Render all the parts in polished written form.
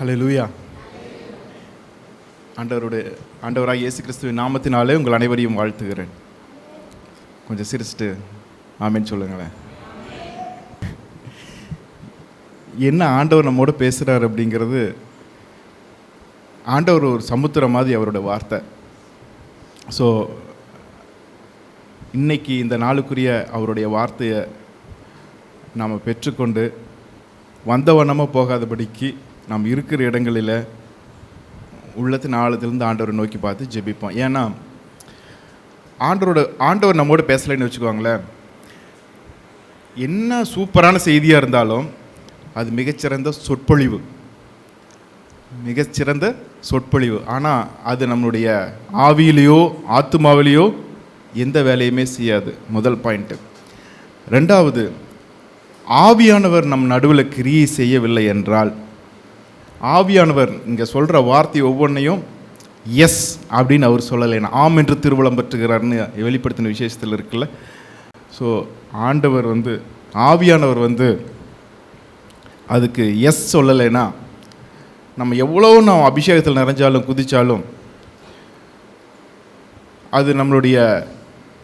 ஹல்லேலூயா. ஆண்டவராக இயேசு கிறிஸ்துவின் நாமத்தினாலே உங்கள் அனைவரையும் வாழ்த்துகிறேன். கொஞ்சம் சிரிச்சுட்டு ஆமேன்னு சொல்லுங்களேன். என்ன ஆண்டவர் நம்மோடு பேசுகிறார் அப்படிங்கிறது, ஆண்டவர் ஒரு சமுத்திரம் மாதிரி அவரோட வார்த்தை. ஸோ இன்னைக்கு இந்த நாளுக்குரிய அவருடைய வார்த்தையை நாம் பெற்றுக்கொண்டு வந்தவண்ணமாக போகாதபடிக்கு நாம் இருக்கிற இடங்களில் உள்ளத்தின் ஆழத்திலிருந்து ஆண்டவரை நோக்கி பார்த்து ஜெபிப்போம். ஏன்னா ஆண்டவர் நம்மோடு பேசலைன்னு வச்சுக்கோங்களேன், என்ன சூப்பரான செய்தியாக இருந்தாலும் அது மிகச்சிறந்த சொற்பொழிவு. ஆனால் அது நம்மளுடைய ஆவியிலையோ ஆத்துமாவிலேயோ எந்த வேலையுமே செய்யாது. முதல் பாயிண்ட்டு. ரெண்டாவது, ஆவியானவர் நம் நடுவில் கிரியை செய்யவில்லை என்றால், ஆவியானவர் இங்கே சொல்கிற வார்த்தை ஒவ்வொன்றையும் எஸ் அப்படின்னு அவர் சொல்லலைன்னா ஆம் என்று திருவுளம் பெற்றுகிறார்னு வெளிப்படுத்தின விசேஷத்தில் இருக்குல்ல. ஸோ ஆண்டவர் ஆவியானவர் அதுக்கு எஸ் சொல்லலைன்னா, நம்ம எவ்வளோ நாம் அபிஷேகத்தில் நிறைஞ்சாலும் குதித்தாலும் அது நம்மளுடைய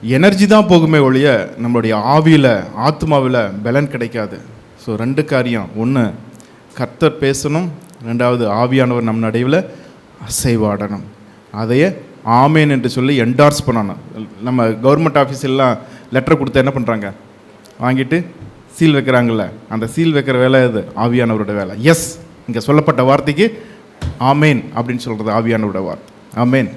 எனர்ஜி தான் போகுமே ஒழிய நம்மளுடைய ஆவியில் ஆத்மாவில் பலன் கிடைக்காது. ஸோ ரெண்டு காரியம், ஒன்று கர்த்தர் பேசணும், ரெண்டாவது ஆவியானவர் நம் நடுவில் அசைவாடணும். அதையே ஆமேன் என்று சொல்லி என்டார்ஸ் பண்ணணும். நம்ம கவர்மெண்ட் ஆஃபீஸெல்லாம் லெட்டர் கொடுத்து என்ன பண்ணுறாங்க, வாங்கிட்டு சீல் வைக்கிறாங்கல்ல, அந்த சீல் வைக்கிற வேலை இது ஆவியானவரோட வேலை. எஸ், இங்கே சொல்லப்பட்ட வார்த்தைக்கு ஆமேன் அப்படின்னு சொல்கிறது ஆவியானவரோட வார்த்தை. ஆமேன்.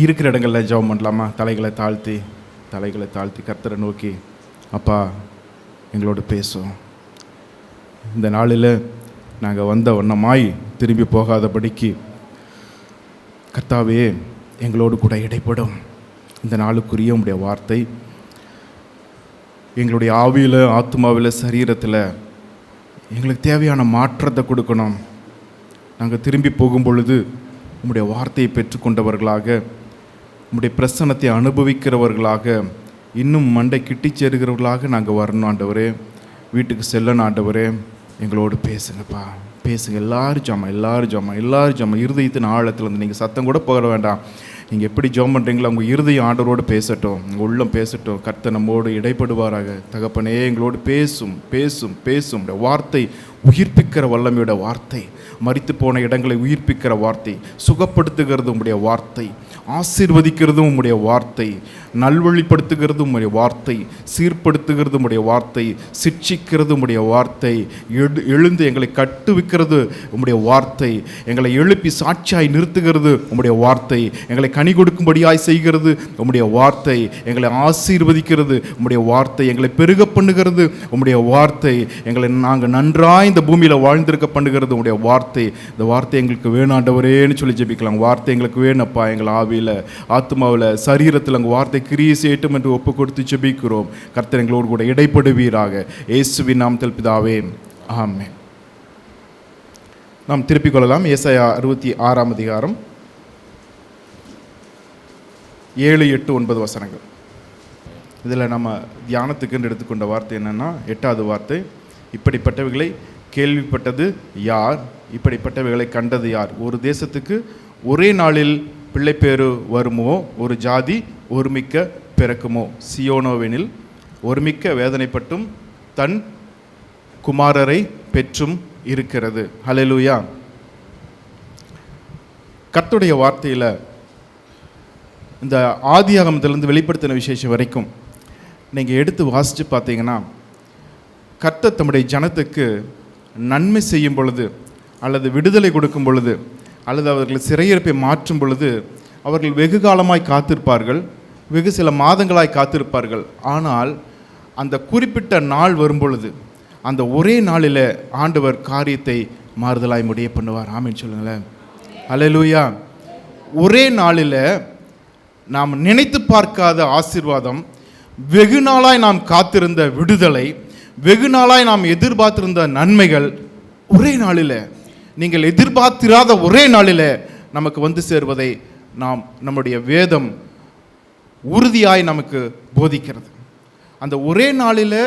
இருக்கிற இடங்களில் ஜெபம் பண்ணலாமா? தலைகளை தாழ்த்தி கர்த்தரை நோக்கி, அப்பா எங்களோடு பேசும். இந்த நாளில் நாங்கள் வந்த வண்ணமாய் திரும்பி போகாதபடிக்கு கர்த்தாவே எங்களோடு கூட இடைப்படும். இந்த நாளுக்குரிய உம்முடைய வார்த்தை எங்களுடைய ஆவியில் ஆத்மாவில் சரீரத்தில் எங்களுக்கு தேவையான மாற்றத்தை கொடுக்கணும். நாங்கள் திரும்பி போகும் பொழுது உம்முடைய வார்த்தையை பெற்றுக்கொண்டவர்களாக, உம்முடைய பிரசன்னத்தை அனுபவிக்கிறவர்களாக, இன்னும் மண்டை கிட்டி சேருகிறவர்களாக நாங்கள் வரணும் ஆண்டவரே. வீட்டுக்கு செல்லணும் ஆண்டவரே, எங்களோடு பேசுங்கப்பா, பேசுங்க. எல்லாரும் ஜாமா இருதயத்தின் ஆழத்தில் நீங்கள் சத்தம் கூட போக வேண்டாம். நீங்கள் எப்படி ஜெபம் பண்ணுறீங்களோ உங்கள் இருதயம் ஆண்டவரோடு பேசட்டும், உங்கள் உள்ளம் பேசட்டும். கர்த்தர் நம்மோடு இடைப்படுவாராக. தகப்பனே எங்களோடு பேசும். வார்த்தை உயிர்ப்பிக்கிற வல்லமையோட வார்த்தை, மரித்து போன இடங்களை உயிர்ப்பிக்கிற வார்த்தை, சுகப்படுத்துகிறது உம்முடைய வார்த்தை, ஆசீர்வதிக்கிறதும் உம்முடைய வார்த்தை, நல்வழிப்படுத்துகிறது உம்முடைய வார்த்தை, சீர்படுத்துகிறது உம்முடைய வார்த்தை, சிட்சிக்கிறது உம்முடைய வார்த்தை, எழுந்து எங்களை கட்டுவிக்கிறது உம்முடைய வார்த்தை, எங்களை எழுப்பி சாட்சியாய் நிறுத்துகிறது உம்முடைய வார்த்தை, எங்களை கனி கொடுக்கும்படியாய் செய்கிறது உம்முடைய வார்த்தை, எங்களை ஆசீர்வதிக்கிறது உம்முடைய வார்த்தை, எங்களை பெருக பண்ணுகிறது உம்முடைய வார்த்தை, எங்களை நாங்கள் நன்றாய் இந்த பூமியில் வாழ்ந்திருக்க பண்ணுகிறது உம்முடைய வார்த்தை. இந்த வார்த்தை எங்களுக்கு வேணும் ஆண்டவரேன்னு சொல்லி ஜெபிக்கலாம். வார்த்தை எங்களுக்கு வேணும்ப்பா. எங்கள் ஆவியில் ஆத்மாவில் சரீரத்தில் உங்கள் வார்த்தை கிரியை செய்யட்டும் என்று ஒப்பு கொடுத்து ஜெபிக்கிறோம். கர்த்தர் எங்களோடு கூட இடைப்படுவீராக. இயேசுவின் நாமத்தில் பிதாவே, ஆமென். நாம் திருப்பிக் கொள்ளலாம். ஏசாயா 66 அதிகாரம் 7, 8, 9 வசனங்கள். இதில் நம்ம தியானத்துக்கு எடுத்துக்கொண்ட வார்த்தை என்னென்னா, 8வது வார்த்தை, இப்படிப்பட்டவைகளை கேள்விப்பட்டது யார், இப்படிப்பட்டவைகளை கண்டது யார்? ஒரு தேசத்துக்கு ஒரே நாளில் பிள்ளைப்பேறு வருமோ, ஒரு ஜாதி ஒருமிக்க பிறக்குமோ, சியோனோவெனில் ஒருமிக்க வேதனைப்பட்டும் தன் குமாரரை பெற்றும் இருக்கிறது. ஹல்லேலூயா. கர்த்தருடைய வார்த்தையில் இந்த ஆதியாகமத்திலிருந்து வெளிப்படுத்தின விசேஷம் வரைக்கும் நீங்கள் எடுத்து வாசித்து பார்த்தீங்கன்னா, கர்த்தர் தம்முடைய ஜனத்துக்கு நன்மை செய்யும் பொழுது, அல்லது விடுதலை கொடுக்கும் பொழுது, அல்லது அவர்கள் சிறையிருப்பை மாற்றும் பொழுது அவர்கள் வெகு காலமாய் காத்திருப்பார்கள், வெகு சில மாதங்களாய் காத்திருப்பார்கள். ஆனால் அந்த குறிப்பிட்ட நாள் வரும்பொழுது, அந்த ஒரே நாளில் ஆண்டவர் காரியத்தை மாறுதலாய் முடிய பண்ணுவார். ஆமென் சொல்லுங்களேன். ஹல்லேலூயா. ஒரே நாளில் நாம் நினைத்து பார்க்காத ஆசீர்வாதம், வெகு நாளாய் நாம் காத்திருந்த விடுதலை, வெகு நாளாய் நாம் எதிர்பார்த்திருந்த நன்மைகள் ஒரே நாளில், நீங்கள் எதிர்பார்த்திராத ஒரே நாளில் நமக்கு சேர்வதை நம்முடைய வேதம் உறுதியாய் நமக்கு போதிக்கிறது. அந்த ஒரே நாளில்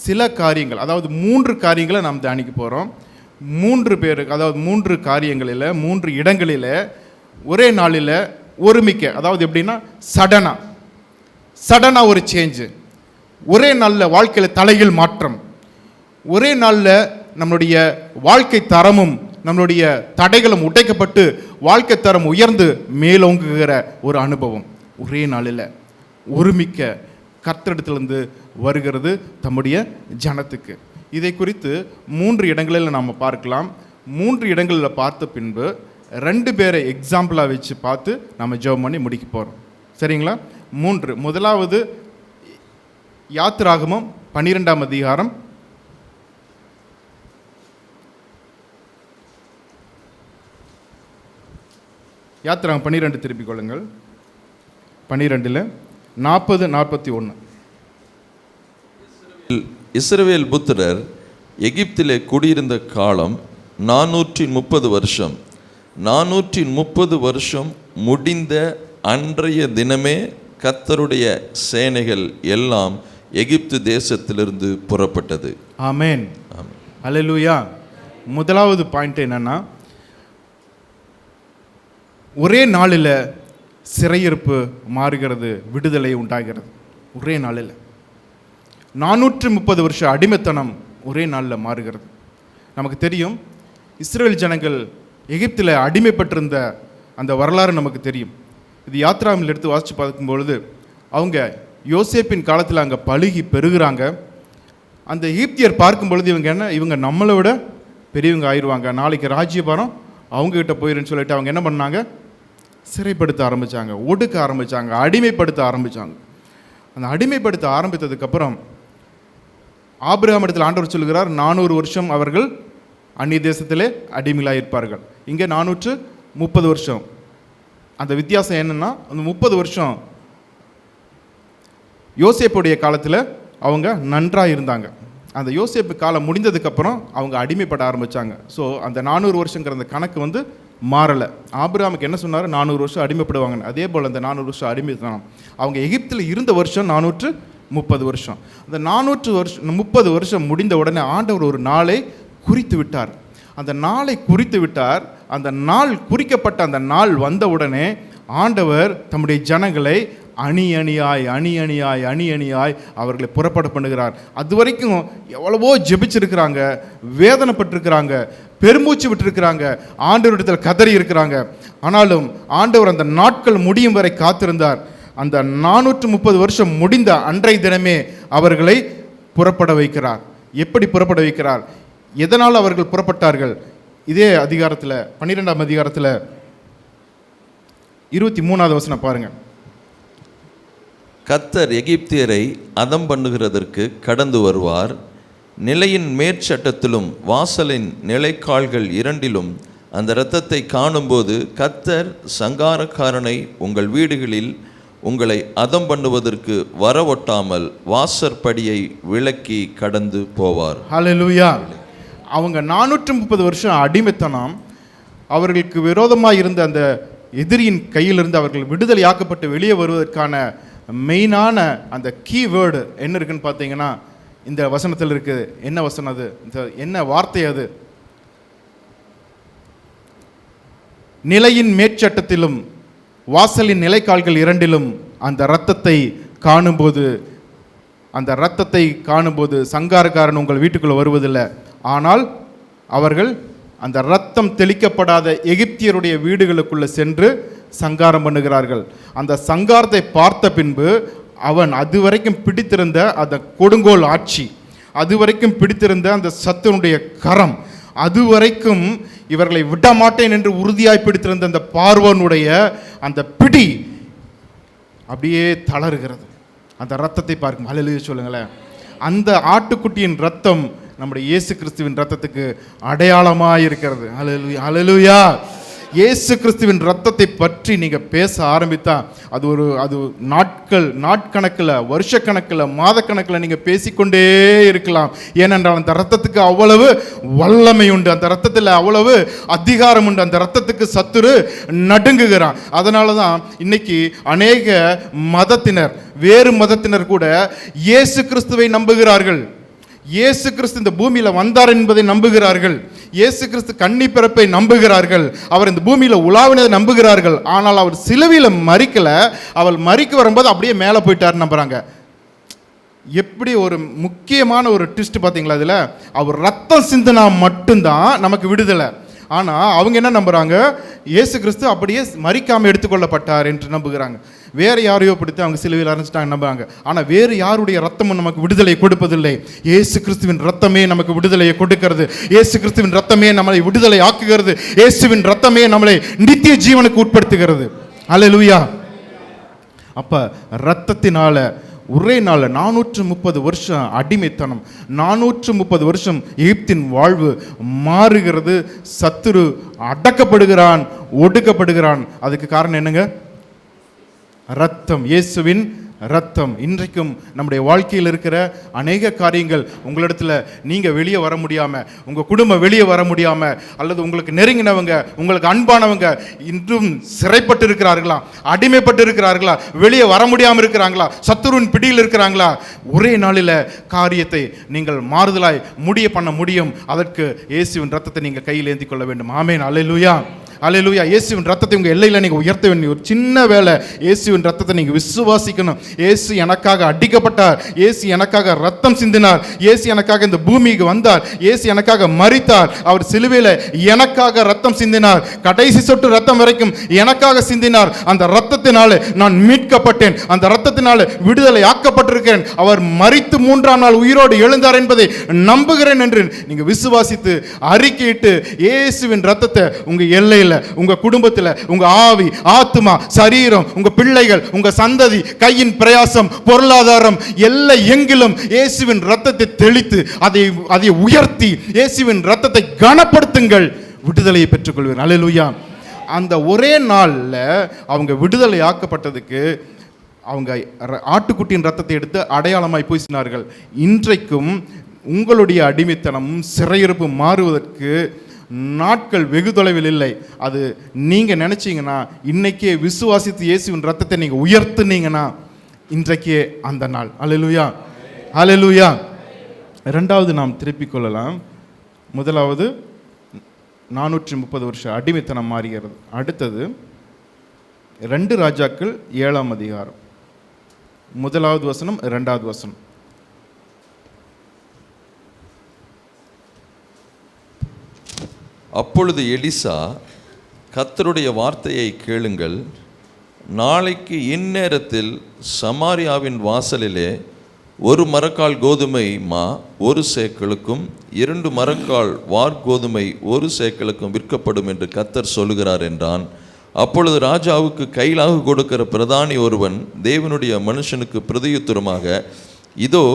சில காரியங்கள், அதாவது 3 காரியங்களை நாம் தியானிக்க போகிறோம். 3 பேருக்கு, அதாவது 3 காரியங்களில் 3 இடங்களில் ஒரே நாளில் ஒருமிக்க, அதாவது எப்படின்னா சடனா ஒரு சேஞ்சு, ஒரே நாளில் வாழ்க்கையில் தலையில் மாற்றம், ஒரே நாளில் நம்மளுடைய வாழ்க்கை தரமும் நம்மளுடைய தடைகளும் உடைக்கப்பட்டு வாழ்க்கை தரம் உயர்ந்து மேலோங்குகிற ஒரு அனுபவம் ஒரே நாளில் ஒருமிக்க கர்த்தரிடத்திலிருந்து வருகிறது தம்முடைய ஜனத்துக்கு. இதை குறித்து 3 இடங்களில் நாம் பார்க்கலாம். 3 இடங்களில் பார்த்த பின்பு 2 பேரை எக்ஸாம்பிளாக வச்சு பார்த்து நம்ம ஜெபம் பண்ணி முடிக்க போகிறோம். சரிங்களா? 3. முதலாவது யாத்திராகமம் 12ஆம் அதிகாரம் 12 திருப்பிக் கொள்ளுங்கள். 12 40-41. இஸ்ரவேல் புத்திரர் எகிப்திலே குடியிருந்த காலம் 430 வருஷம். 430 வருஷம் முடிந்த அன்றைய தினமே கர்த்தருடைய சேனைகள் எல்லாம் எகிப்து தேசத்திலிருந்து புறப்பட்டது. ஆமென். அல்லேலூயா. முதலாவது பாயிண்ட் என்னன்னா, ஒரே நாளில் சிறையிருப்பு மாறுகிறது, விடுதலை உண்டாகிறது. ஒரே நாளில் 430 வருஷ அடிமைத்தனம் ஒரே நாளில் மாறுகிறது. நமக்கு தெரியும், இஸ்ரேல் ஜனங்கள் எகிப்தில் அடிமைப்பட்டிருந்த அந்த வரலாறு நமக்கு தெரியும். இது யாத்ராவில் எடுத்து வாசித்து பார்க்கும்பொழுது அவங்க யோசேப்பின் காலத்தில் அங்கே பழுகி பெருகிறாங்க. அந்த எகிப்தியர் பார்க்கும் பொழுது இவங்க நம்மளை விட பெரியவங்க ஆயிடுவாங்க, நாளைக்கு ராஜ்யபாரம் அவங்ககிட்ட போயிருன்னு சொல்லிட்டு அவங்க என்ன பண்ணாங்க, சிறைப்படுத்த ஆரம்பித்தாங்க, ஒடுக்க ஆரம்பித்தாங்க, அடிமைப்படுத்த ஆரம்பித்தாங்க. அந்த அடிமைப்படுத்த ஆரம்பித்ததுக்கப்புறம் ஆபிரகாம் இடத்தில் ஆண்டவர் சொல்கிறார், 400 வருஷம் அவர்கள் அந்நிய தேசத்திலே அடிமைகளாக இருப்பார்கள். இங்கே 430 வருஷம். அந்த வித்தியாசம் என்னென்னா, அந்த 30 வருஷம் யோசேப்புடைய காலத்தில் அவங்க நன்றாக இருந்தாங்க. அந்த யோசேப்பு காலம் முடிந்ததுக்கப்புறம் அவங்க அடிமைப்பட ஆரம்பித்தாங்க. ஸோ அந்த 400 வருஷங்கிற அந்த கணக்கு மாறலை. ஆபிரகாமுக்கு என்ன சொன்னார், 400 வருஷம் அடிமைப்படுவாங்க. அதே போல் அந்த 400 வருஷம் அடிமைத்தனம் அவங்க எகிப்தில் இருந்த வருஷம் 430 வருஷம். அந்த 430 வருஷம் முடிந்த உடனே ஆண்டவர் ஒரு நாளை குறித்து விட்டார். அந்த நாளை குறித்து விட்டார். அந்த நாள் குறிக்கப்பட்ட அந்த நாள் வந்த உடனே ஆண்டவர் தம்முடைய ஜனங்களை அணி அணியாய் அவர்களை புறப்பட பண்ணுகிறார். அது வரைக்கும் எவ்வளவோ ஜெபிச்சிருக்கிறாங்க, வேதனைப்பட்டிருக்கிறாங்க, பெருமூச்சு விட்டுருக்கிறாங்க, ஆண்டவரிடத்தில் கதறி இருக்கிறாங்க. ஆனாலும் ஆண்டவர் அந்த நாட்கள் முடியும் வரை காத்திருந்தார். அந்த 430 வருஷம் முடிந்த அன்றைய தினமே அவர்களை புறப்பட வைக்கிறார். எப்படி புறப்பட வைக்கிறார், எதனால் அவர்கள் புறப்பட்டார்கள்? இதே அதிகாரத்தில் 12ஆம் அதிகாரத்தில் 23வது வசனம் பாருங்கள். கர்த்தர் எகிப்தியரை அதம் பண்ணுகிறதற்கு கடந்து வருவார். நிலையின் மேற்சட்டத்திலும் வாசலின் நிலைக்கால்கள் இரண்டிலும் அந்த இரத்தத்தை காணும்போது கர்த்தர் சங்காரக்காரனை உங்கள் வீடுகளில் உங்களை அதம் பண்ணுவதற்கு வரவொட்டாமல் வாசற்படியை விலக்கி கடந்து போவார். ஹல்லேலூயா. அவங்க 430 வருஷம் அடிமைத்தனம், அவர்களுக்கு விரோதமாக இருந்த அந்த எதிரியின் கையிலிருந்து அவர்கள் விடுதலையாக்கப்பட்டு வெளியே வருவதற்கான மெயினான அந்த கீவேர்டு என்ன இருக்குன்னு பார்த்தீங்கன்னா இந்த வசனத்தில் இருக்குது. என்ன வசனம் அது, என்ன வார்த்தை அது? நிலையின் மேற்சட்டத்திலும் வாசலின் நிலைக்கால்கள் இரண்டிலும் அந்த இரத்தத்தை காணும்போது சங்காரக்காரன் உங்கள் வீட்டுக்குள்ளே வருவதில்லை, ஆனால் அவர்கள் அந்த இரத்தம் தெளிக்கப்படாத எகிப்தியருடைய வீடுகளுக்குள்ளே சென்று சங்காரம் பண்ணுகிறார்கள். அந்த சங்காரத்தை பார்த்த பின்பு அவன் அதுவரைக்கும் பிடித்திருந்த அந்த கொடுங்கோல் ஆட்சி, அதுவரைக்கும் பிடித்திருந்த அந்த சத்துனுடைய கரம், அதுவரைக்கும் இவர்களை விடமாட்டேன் என்று உறுதியாய் பிடித்திருந்த அந்த பார்வோனுடைய அந்த பிடி அப்படியே தளறுகிறது. அந்த இரத்தத்தை பார்க்கும். ஹல்லேலூயா சொல்லுங்களேன். அந்த ஆட்டுக்குட்டியின் இரத்தம் நம்முடைய இயேசு கிறிஸ்துவின் இரத்தத்துக்கு அடையாளமாக இருக்கிறது. ஹல்லேலூயா, ஹல்லேலூயா. இயேசு கிறிஸ்துவின் இரத்தத்தை பற்றி நீங்கள் பேச ஆரம்பித்தா அது நாட்கணக்கில், வருஷக்கணக்கில், மாதக்கணக்கில் நீங்கள் பேசிக்கொண்டே இருக்கலாம். ஏனென்றால் அந்த இரத்தத்துக்கு அவ்வளவு வல்லமை உண்டு, அந்த இரத்தத்தில் அவ்வளவு அதிகாரம் உண்டு, அந்த இரத்தத்துக்கு சத்துரு நடுங்குகிறான். அதனால தான் இன்னைக்கு அநேக மதத்தினர், வேறு மதத்தினர் கூட இயேசு கிறிஸ்துவை நம்புகிறார்கள். இயேசு கிறிஸ்து இந்த பூமியில் வந்தார் என்பதை நம்புகிறார்கள். இயேசு கிறிஸ்து கன்னி பிறப்பை நம்புகிறார்கள், அவர் இந்த பூமியில் உலாவினதை நம்புகிறார்கள். ஆனால் அவர் சிலுவையில் மரிக்கல, அவர் மரிக்க வரும்போது அப்படியே மேலே போயிட்டாருன்னு நம்புறாங்க. எப்படி ஒரு முக்கியமான ஒரு ட்விஸ்ட் பார்த்தீங்களா இதில்? அவர் ரத்தம் சிந்தினா மட்டும்தான் நமக்கு விடுதலை. ஆனால் அவங்க என்ன நம்புகிறாங்க? இயேசு கிறிஸ்து அப்படியே மரிக்காமல் எடுத்துக்கொள்ளப்பட்டார் என்று நம்புகிறாங்க. வேறு யாரையோ பிடித்து அவங்க சிலுவையில் அரைஞ்சிட்டாங்க நம்புறாங்க. ஆனால் வேறு யாருடைய ரத்தமும் நமக்கு விடுதலையை கொடுப்பதில்லை. இயேசு கிறிஸ்துவின் ரத்தமே நமக்கு விடுதலையை கொடுக்கிறது. இயேசு கிறிஸ்துவின் ரத்தமே நம்மளை விடுதலை ஆக்குகிறது. இயேசுவின் ரத்தமே நம்மளை நித்திய ஜீவனுக்கு உட்படுத்துகிறது. அல்லேலூயா. அப்போ ரத்தத்தினால ஒரே நாள் 430 வருஷம் அடிமைத்தனம், 430 வருஷம் எகிப்தின் வாழ்வு மாறுகிறது. சத்துரு அடக்கப்படுகிறான், ஒடுக்கப்படுகிறான். அதுக்கு காரணம் என்னங்க? ரத்தம், இயேசுவின் ரத்தம். இன்றைக்கும் நம்முடைய வாழ்க்கையில் இருக்கிற அநேக காரியங்கள் உங்களிடத்தில் நீங்கள் வெளியே வர முடியாமல், உங்கள் குடும்பம் வெளியே வர முடியாமல், அல்லது உங்களுக்கு நெருங்கினவங்க, உங்களுக்கு அன்பானவங்க இன்றும் சிறைப்பட்டு இருக்கிறார்களா, அடிமைப்பட்டு இருக்கிறார்களா, வெளியே வர முடியாமல் இருக்கிறாங்களா, சத்துருவின் பிடியில் இருக்கிறாங்களா? ஒரே நாளில் காரியத்தை நீங்கள் மாறுதலாய் பண்ண முடியும். அதற்கு இயேசுவின் ரத்தத்தை நீங்கள் கையில் ஏந்தி கொள்ள வேண்டும். ஆமென். அல்லேலூயா, அல்லேலூயா. இயேசுவின் ரத்தத்தை உங்கள் எல்லையில் நீங்கள் உயர்த்த வேண்டிய ஒரு சின்ன வேலை. இயேசுவின் ரத்தத்தை நீங்கள் விசுவாசிக்கணும். இயேசு எனக்காக அடிக்கப்பட்டார், இயேசு எனக்காக ரத்தம் சிந்தினார், இயேசு எனக்காக இந்த பூமிக்கு வந்தார், இயேசு எனக்காக மரித்தார், அவர் சிலுவையில் எனக்காக ரத்தம் சிந்தினார், கடைசி சொட்டு ரத்தம் வரைக்கும் எனக்காக சிந்தினார். அந்த ரத்தத்தினால நான் மீட்கப்பட்டேன், அந்த ரத்தத்தினால விடுதலை ஆக்கப்பட்டிருக்கிறேன். அவர் மரித்து 3ஆம் நாள் உயிரோடு எழுந்தார் என்பதை நம்புகிறேன் என்று நீங்கள் விசுவாசித்து அறிக்கையிட்டு இயேசுவின் ரத்தத்தை உங்க எல்லையில், உங்க குடும்பத்தில், உங்க ஆவி, ஆத்துமா, சரீரம், உங்க பிள்ளைகள், உங்க சந்ததி, கையின் பிரயாசம், பொருளாதாரம் எல்லை எங்கிலும் இயேசுவின் ரத்தத்தை தெளித்து அதை உயர்த்தி இயேசுவின் ரத்தத்தை கனப்படுத்துங்கள். விடுதலையை பெற்றுக்கொள்வீர்கள். அல்லேலூயா. அந்த ஒரே நாளில் அவங்க விடுதலை ஆக்கப்பட்டதுக்கு அவங்க ஆட்டுக்குட்டியின் ரத்தத்தை எடுத்து அடையாளமாய் பூசினார்கள். இன்றைக்கும் உங்களுடைய அடிமைத்தனமும் சிறையிருப்பு மாறுவதற்கு நாட்கள் வெகு தொலைவில் இல்லை. அது நீங்கள் நினச்சிங்கன்னா, இன்னைக்கே விசுவாசித்து இயேசுவின் ரத்தத்தை நீங்கள் உயர்த்துனீங்கன்னா இன்றைக்கே அந்த நாள். அல்லேலூயா, அல்லேலூயா. ரெண்டாவது நாம் திருப்பிக் கொள்ளலாம். முதலாவது 430 வருஷம் அடிமைத்தனம் மாறுகிறது. அடுத்தது 2 ராஜாக்கள் 7ஆம் அதிகாரம் 1வது வசனம் 2வது வசனம். அப்பொழுது எலிசா, கர்த்தருடைய வார்த்தையை கேளுங்கள், நாளைக்கு இந்நேரத்தில் சமாரியாவின் வாசலிலே 1 மரக்கால் கோதுமை மா 1 சேக்கலுக்கும் 2 மரக்கால் வார்கோதுமை 1 சேக்கலுக்கும் விற்கப்படும் என்று கர்த்தர் சொல்லுகிறார் என்றான். அப்பொழுது ராஜாவுக்கு கையிலாக கொடுக்கிற பிரதானி ஒருவன் தேவனுடைய மனுஷனுக்கு பிரதியுத்தரமாக, இதோ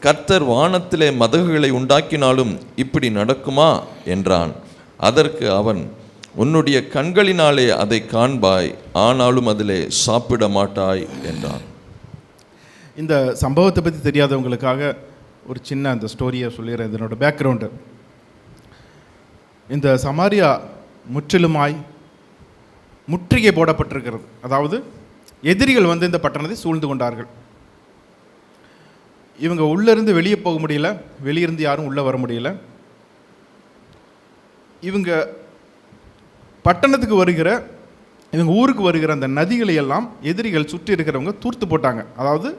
கர்த்தர் வானத்திலே மதகுகளை உண்டாக்கினாலும் இப்படி நடக்குமா என்றான். அதற்கு அவன், உன்னுடைய கண்களினாலே அதை காண்பாய், ஆனாலும் அதிலே சாப்பிட மாட்டாய் என்றான். இந்த சம்பவத்தை பற்றி தெரியாதவங்களுக்காக ஒரு சின்ன அந்த ஸ்டோரியை சொல்லிடுறேன். இதனோட பேக்ரவுண்டு, இந்த சமாரியா முற்றிலுமாய் முற்றுகை போடப்பட்டிருக்கிறது. அதாவது எதிரிகள் வந்து இந்த பட்டணத்தை சூழ்ந்து கொண்டார்கள். இவங்க உள்ளேருந்து வெளியே போக முடியல, வெளியிருந்து யாரும் உள்ளே வர முடியல. இவங்க பட்டணத்துக்கு வருகிற, இவங்க ஊருக்கு வருகிற அந்த நதிகளை எல்லாம் எதிரிகள் சுற்றி இருக்கிறவங்க தூர்த்து போட்டாங்க. அதாவது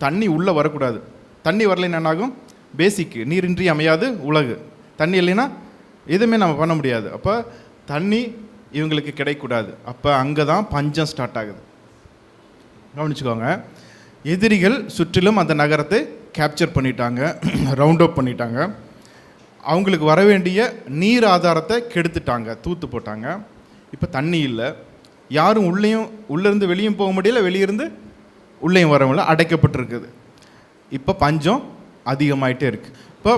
தண்ணி உள்ளே வரக்கூடாது. தண்ணி வரலைன்னா என்னாகும்? பேசிக்கு நீரின்றி அமையாது உலகு. தண்ணி இல்லைன்னா எதுவுமே நம்ம பண்ண முடியாது. அப்போ தண்ணி இவங்களுக்கு கிடைக்கூடாது. அப்போ அங்கே தான் பஞ்சம் ஸ்டார்ட் ஆகுது. கவனிச்சுக்கோங்க. எதிரிகள் சுற்றிலும் அந்த நகரத்தை கேப்சர் பண்ணிட்டாங்க, ரவுண்ட் அப் பண்ணிட்டாங்க. அவங்களுக்கு வர வேண்டிய நீர் ஆதாரத்தை கெடுத்துட்டாங்க, தூத்து போட்டாங்க. இப்போ தண்ணி இல்லை, யாரும் உள்ளேருந்து வெளியும் போக முடியல, வெளியிருந்து உள்ளேயும் வர முடியல, அடைக்கப்பட்டிருக்குது. இப்போ பஞ்சம் அதிகமாயிட்டே இருக்குது. இப்போ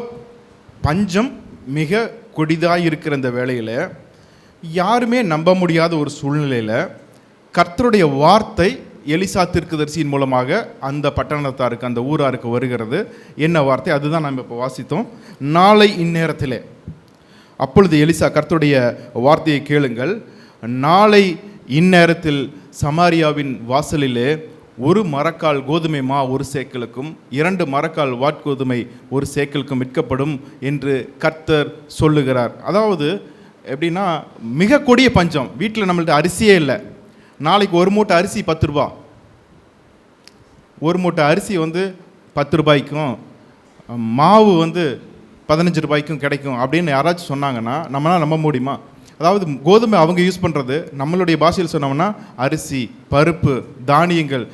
பஞ்சம் மிக கொடிதாக இருக்கிற இந்த வேளையில், யாருமே நம்ப முடியாத ஒரு சூழ்நிலையில் கர்த்தருடைய வார்த்தை எலிசா தீர்க்கதரிசியின் மூலமாக அந்த பட்டணத்தாருக்கு, அந்த ஊராருக்கு வருகிறது. என்ன வார்த்தை? அதுதான் நம்ம இப்போ வாசித்தோம். நாளை இந்நேரத்திலே. அப்பொழுது எலிசா, கர்த்தருடைய வார்த்தையை கேளுங்கள், நாளை இந்நேரத்தில் சமாரியாவின் வாசலிலே ஒரு மரக்கால் கோதுமை மா 1 சேக்கலுக்கும் 2 மரக்கால் வாட்கோதுமை 1 சேக்கலுக்கும் விற்கப்படும் என்று கர்த்தர் சொல்லுகிறார். அதாவது எப்படின்னா, மிக கொடிய பஞ்சம். வீட்டில் நம்மள்ட்ட அரிசியே இல்லை. நாளைக்கு ஒரு மூட்டை அரிசி 10 ரூபா. ஒரு மூட்டை அரிசி 10 ரூபாய்க்கும் மாவு 15 ரூபாய்க்கும் கிடைக்கும் அப்படின்னு யாராச்சும் சொன்னாங்கன்னா நம்மளால் நம்ப முடியுமா? அதாவது கோதுமை அவங்க யூஸ் பண்ணுறது, நம்மளுடைய பாஷையில் சொன்னோம்னா அரிசி, பருப்பு, தானியங்கள்.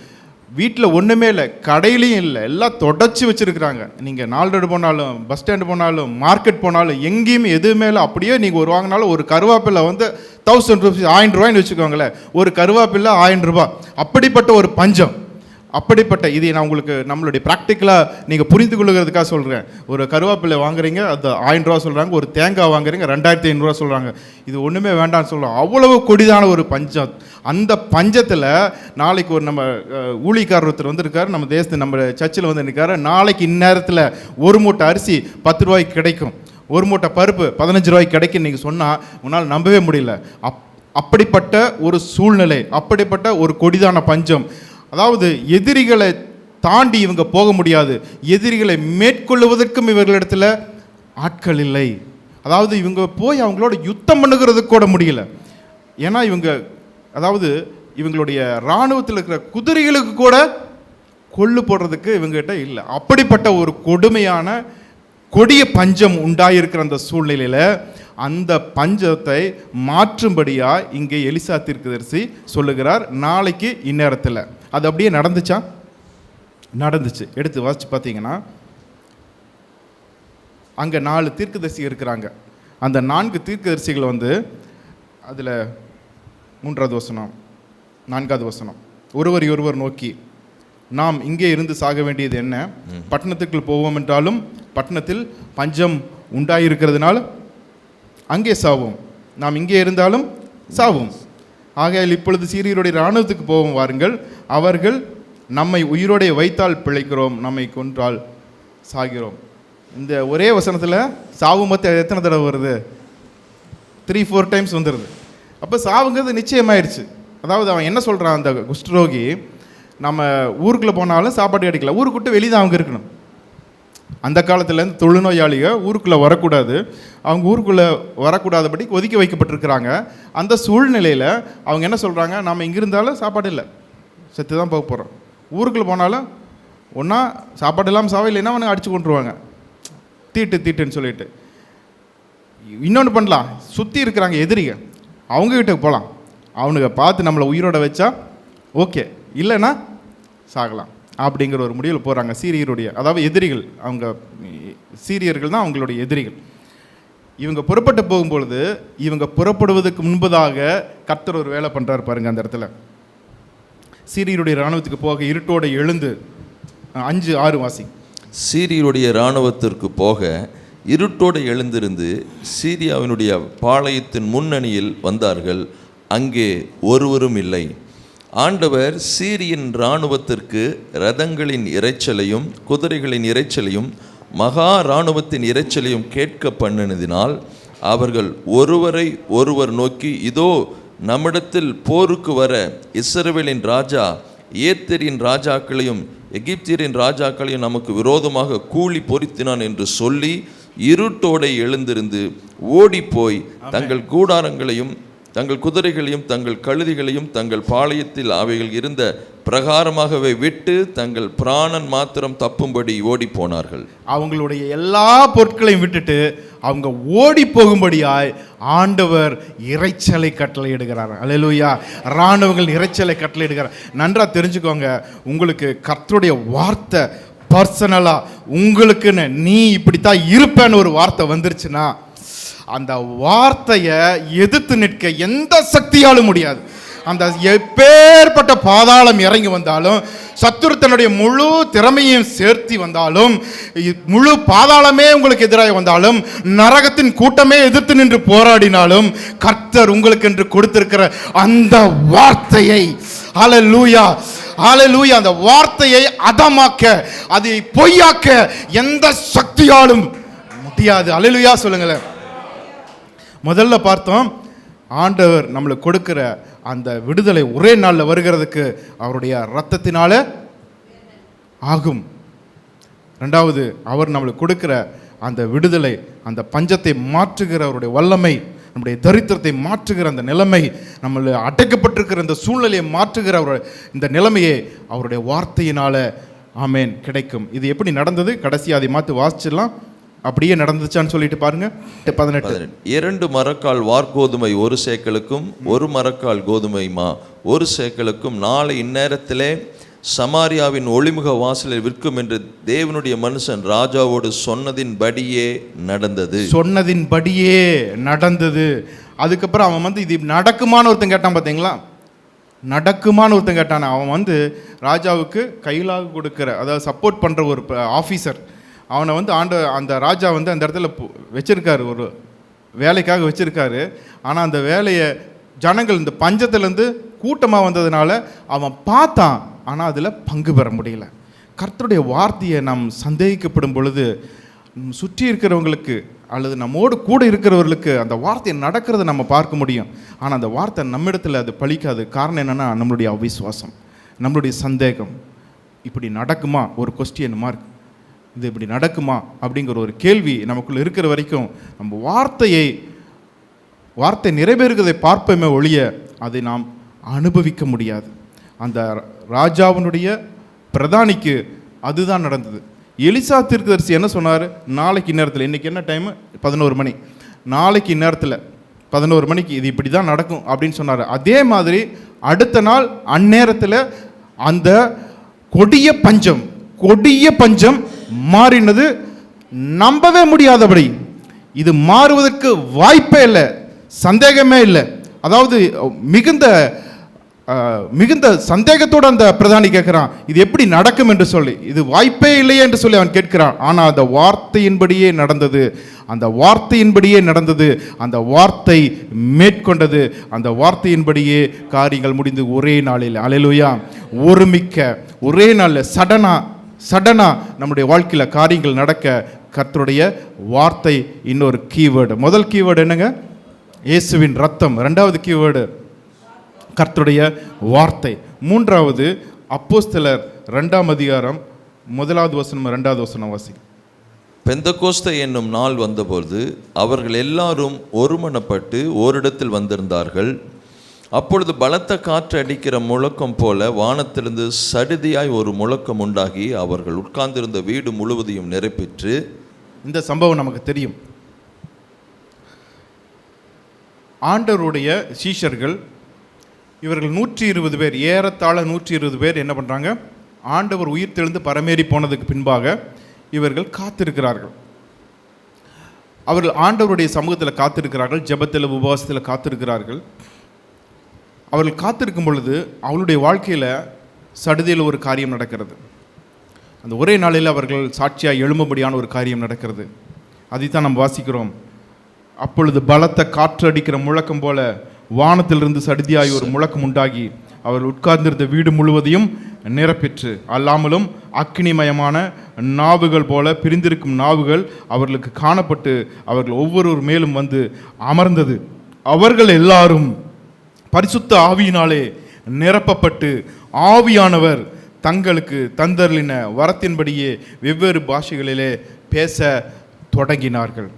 வீட்டில் ஒன்றுமே இல்லை, கடையிலையும் இல்லை, எல்லாம் தொடச்சி வச்சுருக்குறாங்க. நீங்கள் நாலு போனாலும், பஸ் ஸ்டாண்டு போனாலும், மார்க்கெட் போனாலும், எங்கேயுமே எதுவுமே இல்லை. அப்படியே நீங்கள் ஒரு வாங்கினாலும் ஒரு கருவேப்பிலை 1000 ரூபீஸ், 1000 ரூபாய்ன்னு வச்சுக்கோங்களேன். ஒரு கருவேப்பிலை 1000 ரூபாய். அப்படிப்பட்ட ஒரு பஞ்சம். அப்படிப்பட்ட இதை நான் உங்களுக்கு நம்மளுடைய ப்ராக்டிக்கலாக நீங்கள் புரிந்து கொள்ளுகிறதுக்காக சொல்கிறேன். ஒரு கருவேப்பிலை வாங்குறீங்க, அது 1000 ரூபா சொல்கிறாங்க. ஒரு தேங்காய் வாங்குறீங்க, 2500 ரூபா சொல்கிறாங்க. இது ஒன்றுமே வேண்டாம்னு சொல்கிறோம். அவ்வளவு கொடிதான ஒரு பஞ்சம். அந்த பஞ்சத்தில் நாளைக்கு ஒரு நம்ம ஊழியக்காரர் ஒருத்தர் வந்திருக்காரு, நம்ம தேசத்து நம்ம சர்ச்சில் இருக்காரு. நாளைக்கு இந்நேரத்தில் ஒரு மூட்டை அரிசி 10 ரூபாய்க்கு கிடைக்கும், ஒரு மூட்டை பருப்பு 15 ரூபாய்க்கு கிடைக்கும் நீங்கள் சொன்னால் உன்னால் நம்பவே முடியல. அப்படிப்பட்ட ஒரு சூழ்நிலை, அப்படிப்பட்ட ஒரு கொடிதான பஞ்சம். அதாவது எதிரிகளை தாண்டி இவங்க போக முடியாது. எதிரிகளை மேற்கொள்ளுவதற்கும் இவர்களிடத்தில் ஆட்கள் இல்லை. அதாவது இவங்க போய் அவங்களோட யுத்தம் பண்ணுகிறதுக்கு கூட முடியல. ஏன்னா அதாவது இவங்களுடைய இராணுவத்தில் இருக்கிற குதிரைகளுக்கு கூட கொள்ளு போடுறதுக்கு இவங்ககிட்ட இல்லை. அப்படிப்பட்ட ஒரு கொடுமையான கொடிய பஞ்சம் உண்டாயிருக்கிற அந்த சூழ்நிலையில் அந்த பஞ்சத்தை மாற்றும்படியாக இங்கே எலிசா தீர்க்கதரிசி சொல்லுகிறார். நாளைக்கு இந்நேரத்தில் அது அப்படியே நடந்துச்சா? நடந்துச்சு. எடுத்து வாசிச்சு பார்த்தீங்கன்னா அங்கே 4 தீர்க்கதரிசி இருக்கிறாங்க. அந்த 4 தீர்க்கதரிசிகள் அதில் 3வது வசனம், 4வது வசனம், ஒருவர் நோக்கி நாம் இங்கே இருந்து சாக வேண்டியது என்ன? பட்டணத்துக்குள் போவோம் என்றாலும் பட்டணத்தில் பஞ்சம் உண்டாயிருக்கிறதுனால அங்கே சாவோம், நாம் இங்கே இருந்தாலும் சாவோம். ஆகையால் இப்பொழுது சீரியருடைய இராணுவத்துக்கு போவோம் வாருங்கள். அவர்கள் நம்மை உயிரோடைய வைத்தால் பிழைக்கிறோம், நம்மை கொன்றால் சாகிறோம். இந்த ஒரே வசனத்தில் சாவு மொத்தம் எத்தனை தடவை வருது? 3-4 டைம்ஸ் வந்துடுது. அப்போ சாவுங்கிறது நிச்சயமாயிருச்சு. அதாவது அவன் என்ன சொல்கிறான், அந்த குஷ்டரோகி, நம்ம ஊருக்குள்ளே போனாலும் சாப்பாடு கிடைக்கல, ஊருக்கு விட்டு வெளியே தான் அவங்க இருக்கணும். அந்த காலத்துலேருந்து தொழுநோயாளிகள் ஊருக்குள்ளே வரக்கூடாது, அவங்க ஊருக்குள்ளே வரக்கூடாதபடி ஒதுக்கி வைக்கப்பட்டிருக்கிறாங்க. அந்த சூழ்நிலையில் அவங்க என்ன சொல்கிறாங்க, நம்ம இங்கே இருந்தாலும் சாப்பாடு இல்லை, செத்து தான் போக போகிறோம். ஊருக்குள்ளே போனாலும் ஒன்றா சாப்பாடு இல்லாமல் சாவ, இல்லைன்னா அவனை அடித்து கொண்டுருவாங்க, தீட்டுன்னு சொல்லிட்டு. இன்னொன்று பண்ணலாம், சுற்றி இருக்கிறாங்க எதிரிகள், அவங்ககிட்ட போகலாம், அவனுங்க பார்த்து நம்மளை உயிரோட வச்சா ஓகே, இல்லைன்னா சாகலாம் அப்படிங்கிற ஒரு முடிவில் போகிறாங்க. சீரியருடைய, அதாவது எதிரிகள், அவங்க சீரியர்கள் தான் அவங்களுடைய எதிரிகள். இவங்க புறப்பட்டு போகும்பொழுது, இவங்க புறப்படுவதற்கு முன்பதாக கர்த்தர் ஒரு வேலை பண்ணுறாரு பாருங்க. அந்த இடத்துல சீரியருடைய இராணுவத்துக்கு போக இருட்டோடு எழுந்து 5-6 வாசி. சீரியருடைய இராணுவத்திற்கு போக இருட்டோடு எழுந்திருந்து சீரியாவினுடைய பாளையத்தின் முன்னணியில் வந்தார்கள், அங்கே ஒருவரும் இல்லை. ஆண்டவர் சீரியின் இராணுவத்திற்கு இரதங்களின் இரைச்சலையும் குதிரைகளின் இரைச்சலையும் மகா இராணுவத்தின் இரைச்சலையும் கேட்க பண்ணினதினால் அவர்கள் ஒருவரை ஒருவர் நோக்கி, இதோ நம்மிடத்தில் போருக்கு வர இஸ்ரவேலின் ராஜா ஏத்தரின் ராஜாக்களையும் எகிப்தியரின் ராஜாக்களையும் நமக்கு விரோதமாக கூலி பொருத்தினான் என்று சொல்லி இருட்டோடை எழுந்திருந்து ஓடிப்போய் தங்கள் கூடாரங்களையும் தங்கள் குதிரைகளையும் தங்கள் கழுதிகளையும் தங்கள் பாளையத்தில் அவைகள் இருந்த பிரகாரமாகவே விட்டு தங்கள் பிராணன் மாத்திரம் தப்பும்படி ஓடி போனார்கள். அவங்களுடைய எல்லா பொருட்களையும் விட்டுட்டு அவங்க ஓடி போகும்படியாய் ஆண்டவர் இரைச்சலை கட்டளையிடுகிறார். அல்லேலூயா. இராணுவங்கள் இரைச்சலை கட்டளையிடுகிறார். நன்றா தெரிஞ்சுக்கோங்க, உங்களுக்கு கர்த்தருடைய வார்த்தை பர்சனலா உங்களுக்குன்னு நீ இப்படித்தான் இருப்பேன்னு ஒரு வார்த்தை வந்துருச்சுன்னா, அந்த வார்த்தையை எதிர்த்து நிற்க எந்த சக்தியாலும் முடியாது. அந்த எப்பேற்பட்ட பாதாளம் இறங்கி வந்தாலும், சத்துரு தன்னுடைய முழு திறமையும் சேர்த்து வந்தாலும், முழு பாதாளமே உங்களுக்கு எதிராக வந்தாலும், நரகத்தின் கூட்டமே எதிர்த்து நின்று போராடினாலும், கர்த்தர் உங்களுக்கு என்று கொடுத்திருக்கிற அந்த வார்த்தையை, ஹல்லேலூயா ஹல்லேலூயா, அந்த வார்த்தையை அதமாக்க, அதை பொய்யாக்க எந்த சக்தியாலும் முடியாது. ஹல்லேலூயா சொல்லுங்களேன். முதல்ல பார்த்தோம், ஆண்டவர் நம்மளுக்கு கொடுக்கிற அந்த விடுதலை ஒரே நாளில் வருகிறதுக்கு அவருடைய இரத்தத்தினால ஆகும். ரெண்டாவது, அவர் நம்மளுக்கு கொடுக்கிற அந்த விடுதலை, அந்த பஞ்சத்தை மாற்றுகிற அவருடைய வல்லமை, நம்முடைய தரித்திரத்தை மாற்றுகிற அந்த நிலைமை, நம்மளை அடைக்கப்பட்டிருக்கிற இந்த சூழ்நிலையை மாற்றுகிற இந்த நிலைமையை அவருடைய வார்த்தையினால ஆமேன் கிடைக்கும். இது எப்படி நடந்தது? கடைசி அதை மாற்றி வாசிச்சிடலாம். அப்படியே நடந்துச்சான்னு சொல்லிட்டு பாருங்க. 18 2 மரக்கால் வார்கோதுமை 1 சேக்கலுக்கும் 1 மரக்கால் கோதுமை மா 1 சேக்கலுக்கும் நாளை இந்நேரத்திலே சமாரியாவின் ஒளிமுக வாசலில் விற்கும் என்று தேவனுடைய மனுஷன் ராஜாவோடு சொன்னதின்படியே நடந்தது. சொன்னதின்படியே நடந்தது. அதுக்கப்புறம் அவன் இது நடக்குமான்னு ஒருத்தன் கேட்டான். பார்த்தீங்களா? நடக்குமான்னு ஒருத்தன் கேட்டான். அவன் ராஜாவுக்கு கையிலாக கொடுக்கிற, அதாவது சப்போர்ட் பண்ணுற ஒரு ஆஃபீஸர். அவனை அந்த ராஜா அந்த இடத்துல வச்சிருக்காரு, ஒரு வேலைக்காக வச்சிருக்காரு. ஆனால் அந்த வேலையை ஜனங்கள் இந்த பஞ்சத்துலேருந்து கூட்டமாக வந்ததுனால அவன் பார்த்தான், ஆனால் அதில் பங்கு பெற முடியல. கர்த்தருடைய வார்த்தையை நாம் சந்தேகிக்கப்படும் பொழுது சுற்றி இருக்கிறவங்களுக்கு அல்லது நம்மோடு கூட இருக்கிறவர்களுக்கு அந்த வார்த்தை நடக்கிறத நம்ம பார்க்க முடியும். ஆனால் அந்த வார்த்தை நம்மிடத்தில் அது பலிக்காது. காரணம் என்னென்னா, நம்மளுடைய அவிசுவாசம், நம்மளுடைய சந்தேகம். இப்படி நடக்குமா, ஒரு கொஸ்டின் மார்க், இது இப்படி நடக்குமா அப்படிங்கிற ஒரு கேள்வி நமக்குள்ளே இருக்கிற வரைக்கும் நம்ம வார்த்தை நிறைவேறுகிறதை பார்ப்போமே ஒழிய அதை நாம் அனுபவிக்க முடியாது. அந்த ராஜாவினுடைய பிரதானிக்கு அதுதான் நடந்தது. எலிசா தீர்க்கதரிசி என்ன சொன்னார்? நாளைக்கு இந்நேரத்தில், இன்றைக்கி என்ன டைமு? 11 மணி. நாளைக்கு இந்நேரத்தில் 11 மணிக்கு இது இப்படி தான் நடக்கும் அப்படின்னு சொன்னார். அதே மாதிரி அடுத்த நாள் அந்நேரத்தில் அந்த கொடிய பஞ்சம் மாறினது. நம்பவே முடியாதபடி, இது மாறுவதற்கு வாய்ப்பே இல்லை, சந்தேகமே இல்லை. அதாவது மிகுந்த சந்தேகத்தோடு அந்த பிரதானி கேட்கிறான், இது எப்படி நடக்கும் என்று சொல்லி, இது வாய்ப்பே இல்லையே என்று சொல்லி அவன் கேட்கிறான். ஆனால் அந்த வார்த்தையின்படியே நடந்தது. அந்த வார்த்தை மேற்கொண்டது. அந்த வார்த்தையின்படியே காரியங்கள் முடிந்து ஒரே நாளில், அல்லேலூயா, ஒருமிக்க ஒரே நாளில் சடனா நம்முடைய வாழ்க்கையில் காரியங்கள் நடக்க கர்த்தருடைய வார்த்தை இன்னொரு கீவேர்டு. முதல் கீவேர்டு என்னங்க? இயேசுவின் ரத்தம். ரெண்டாவது கீவேர்டு கர்த்தருடைய வார்த்தை. மூன்றாவது அப்போஸ்தலர் 2ஆம் அதிகாரம் 1வது வசனம் 2வது வசனம் வாசி. பெந்தகோஸ்தே என்னும் நாள் வந்தபோது அவர்கள் எல்லாரும் ஒருமனப்பட்டு ஓரிடத்தில் வந்திருந்தார்கள். அப்பொழுது பலத்த காற்று அடிக்கிற முழக்கம் போல வானத்திலிருந்து சடுதியாய் ஒரு முழக்கம் உண்டாகி அவர்கள் உட்கார்ந்திருந்த வீடு முழுவதையும் நிரப்பிற்று. இந்த சம்பவம் நமக்கு தெரியும். ஆண்டவருடைய சீஷர்கள் இவர்கள் 120 பேர், ஏறத்தாழ 120 பேர் என்ன பண்ணுறாங்க? ஆண்டவர் உயிர் தெழுந்து பரமேறி போனதுக்கு பின்பாக இவர்கள் காத்திருக்கிறார்கள். அவர்கள் ஆண்டவருடைய சமூகத்தில் காத்திருக்கிறார்கள், ஜெபத்தில் உபவாசத்தில் காத்திருக்கிறார்கள். அவர்கள் காத்திருக்கும் பொழுது அவளுடைய வாழ்க்கையில் சடுதியில் ஒரு காரியம் நடக்கிறது. அந்த ஒரே நாளில் அவர்கள் சாட்சியாக எழும்பும்படியான ஒரு காரியம் நடக்கிறது. அதைத்தான் நம்ம வாசிக்கிறோம். அப்பொழுது பலத்த காற்று அடிக்கிற முழக்கம் போல வானத்திலிருந்து சடுதியாய் ஒரு முழக்கம் உண்டாகி அவர்கள் உட்கார்ந்திருந்த வீடு முழுவதையும் நிரப்பிற்று. அல்லாமலும் அக்னிமயமான நாவுகள் போல பிரிந்திருக்கும் நாவுகள் அவர்களுக்கு காணப்பட்டு அவர்கள் ஒவ்வொருவர் மேலும் வந்து அமர்ந்தது. அவர்கள் எல்லாரும் பரிசுத்த ஆவியினாலே நிரப்பப்பட்டு ஆவியானவர் தங்களுக்கு தந்தருளின வரத்தின்படியே வெவ்வேறு பாஷைகளிலே பேச தொடங்கினார்கள்.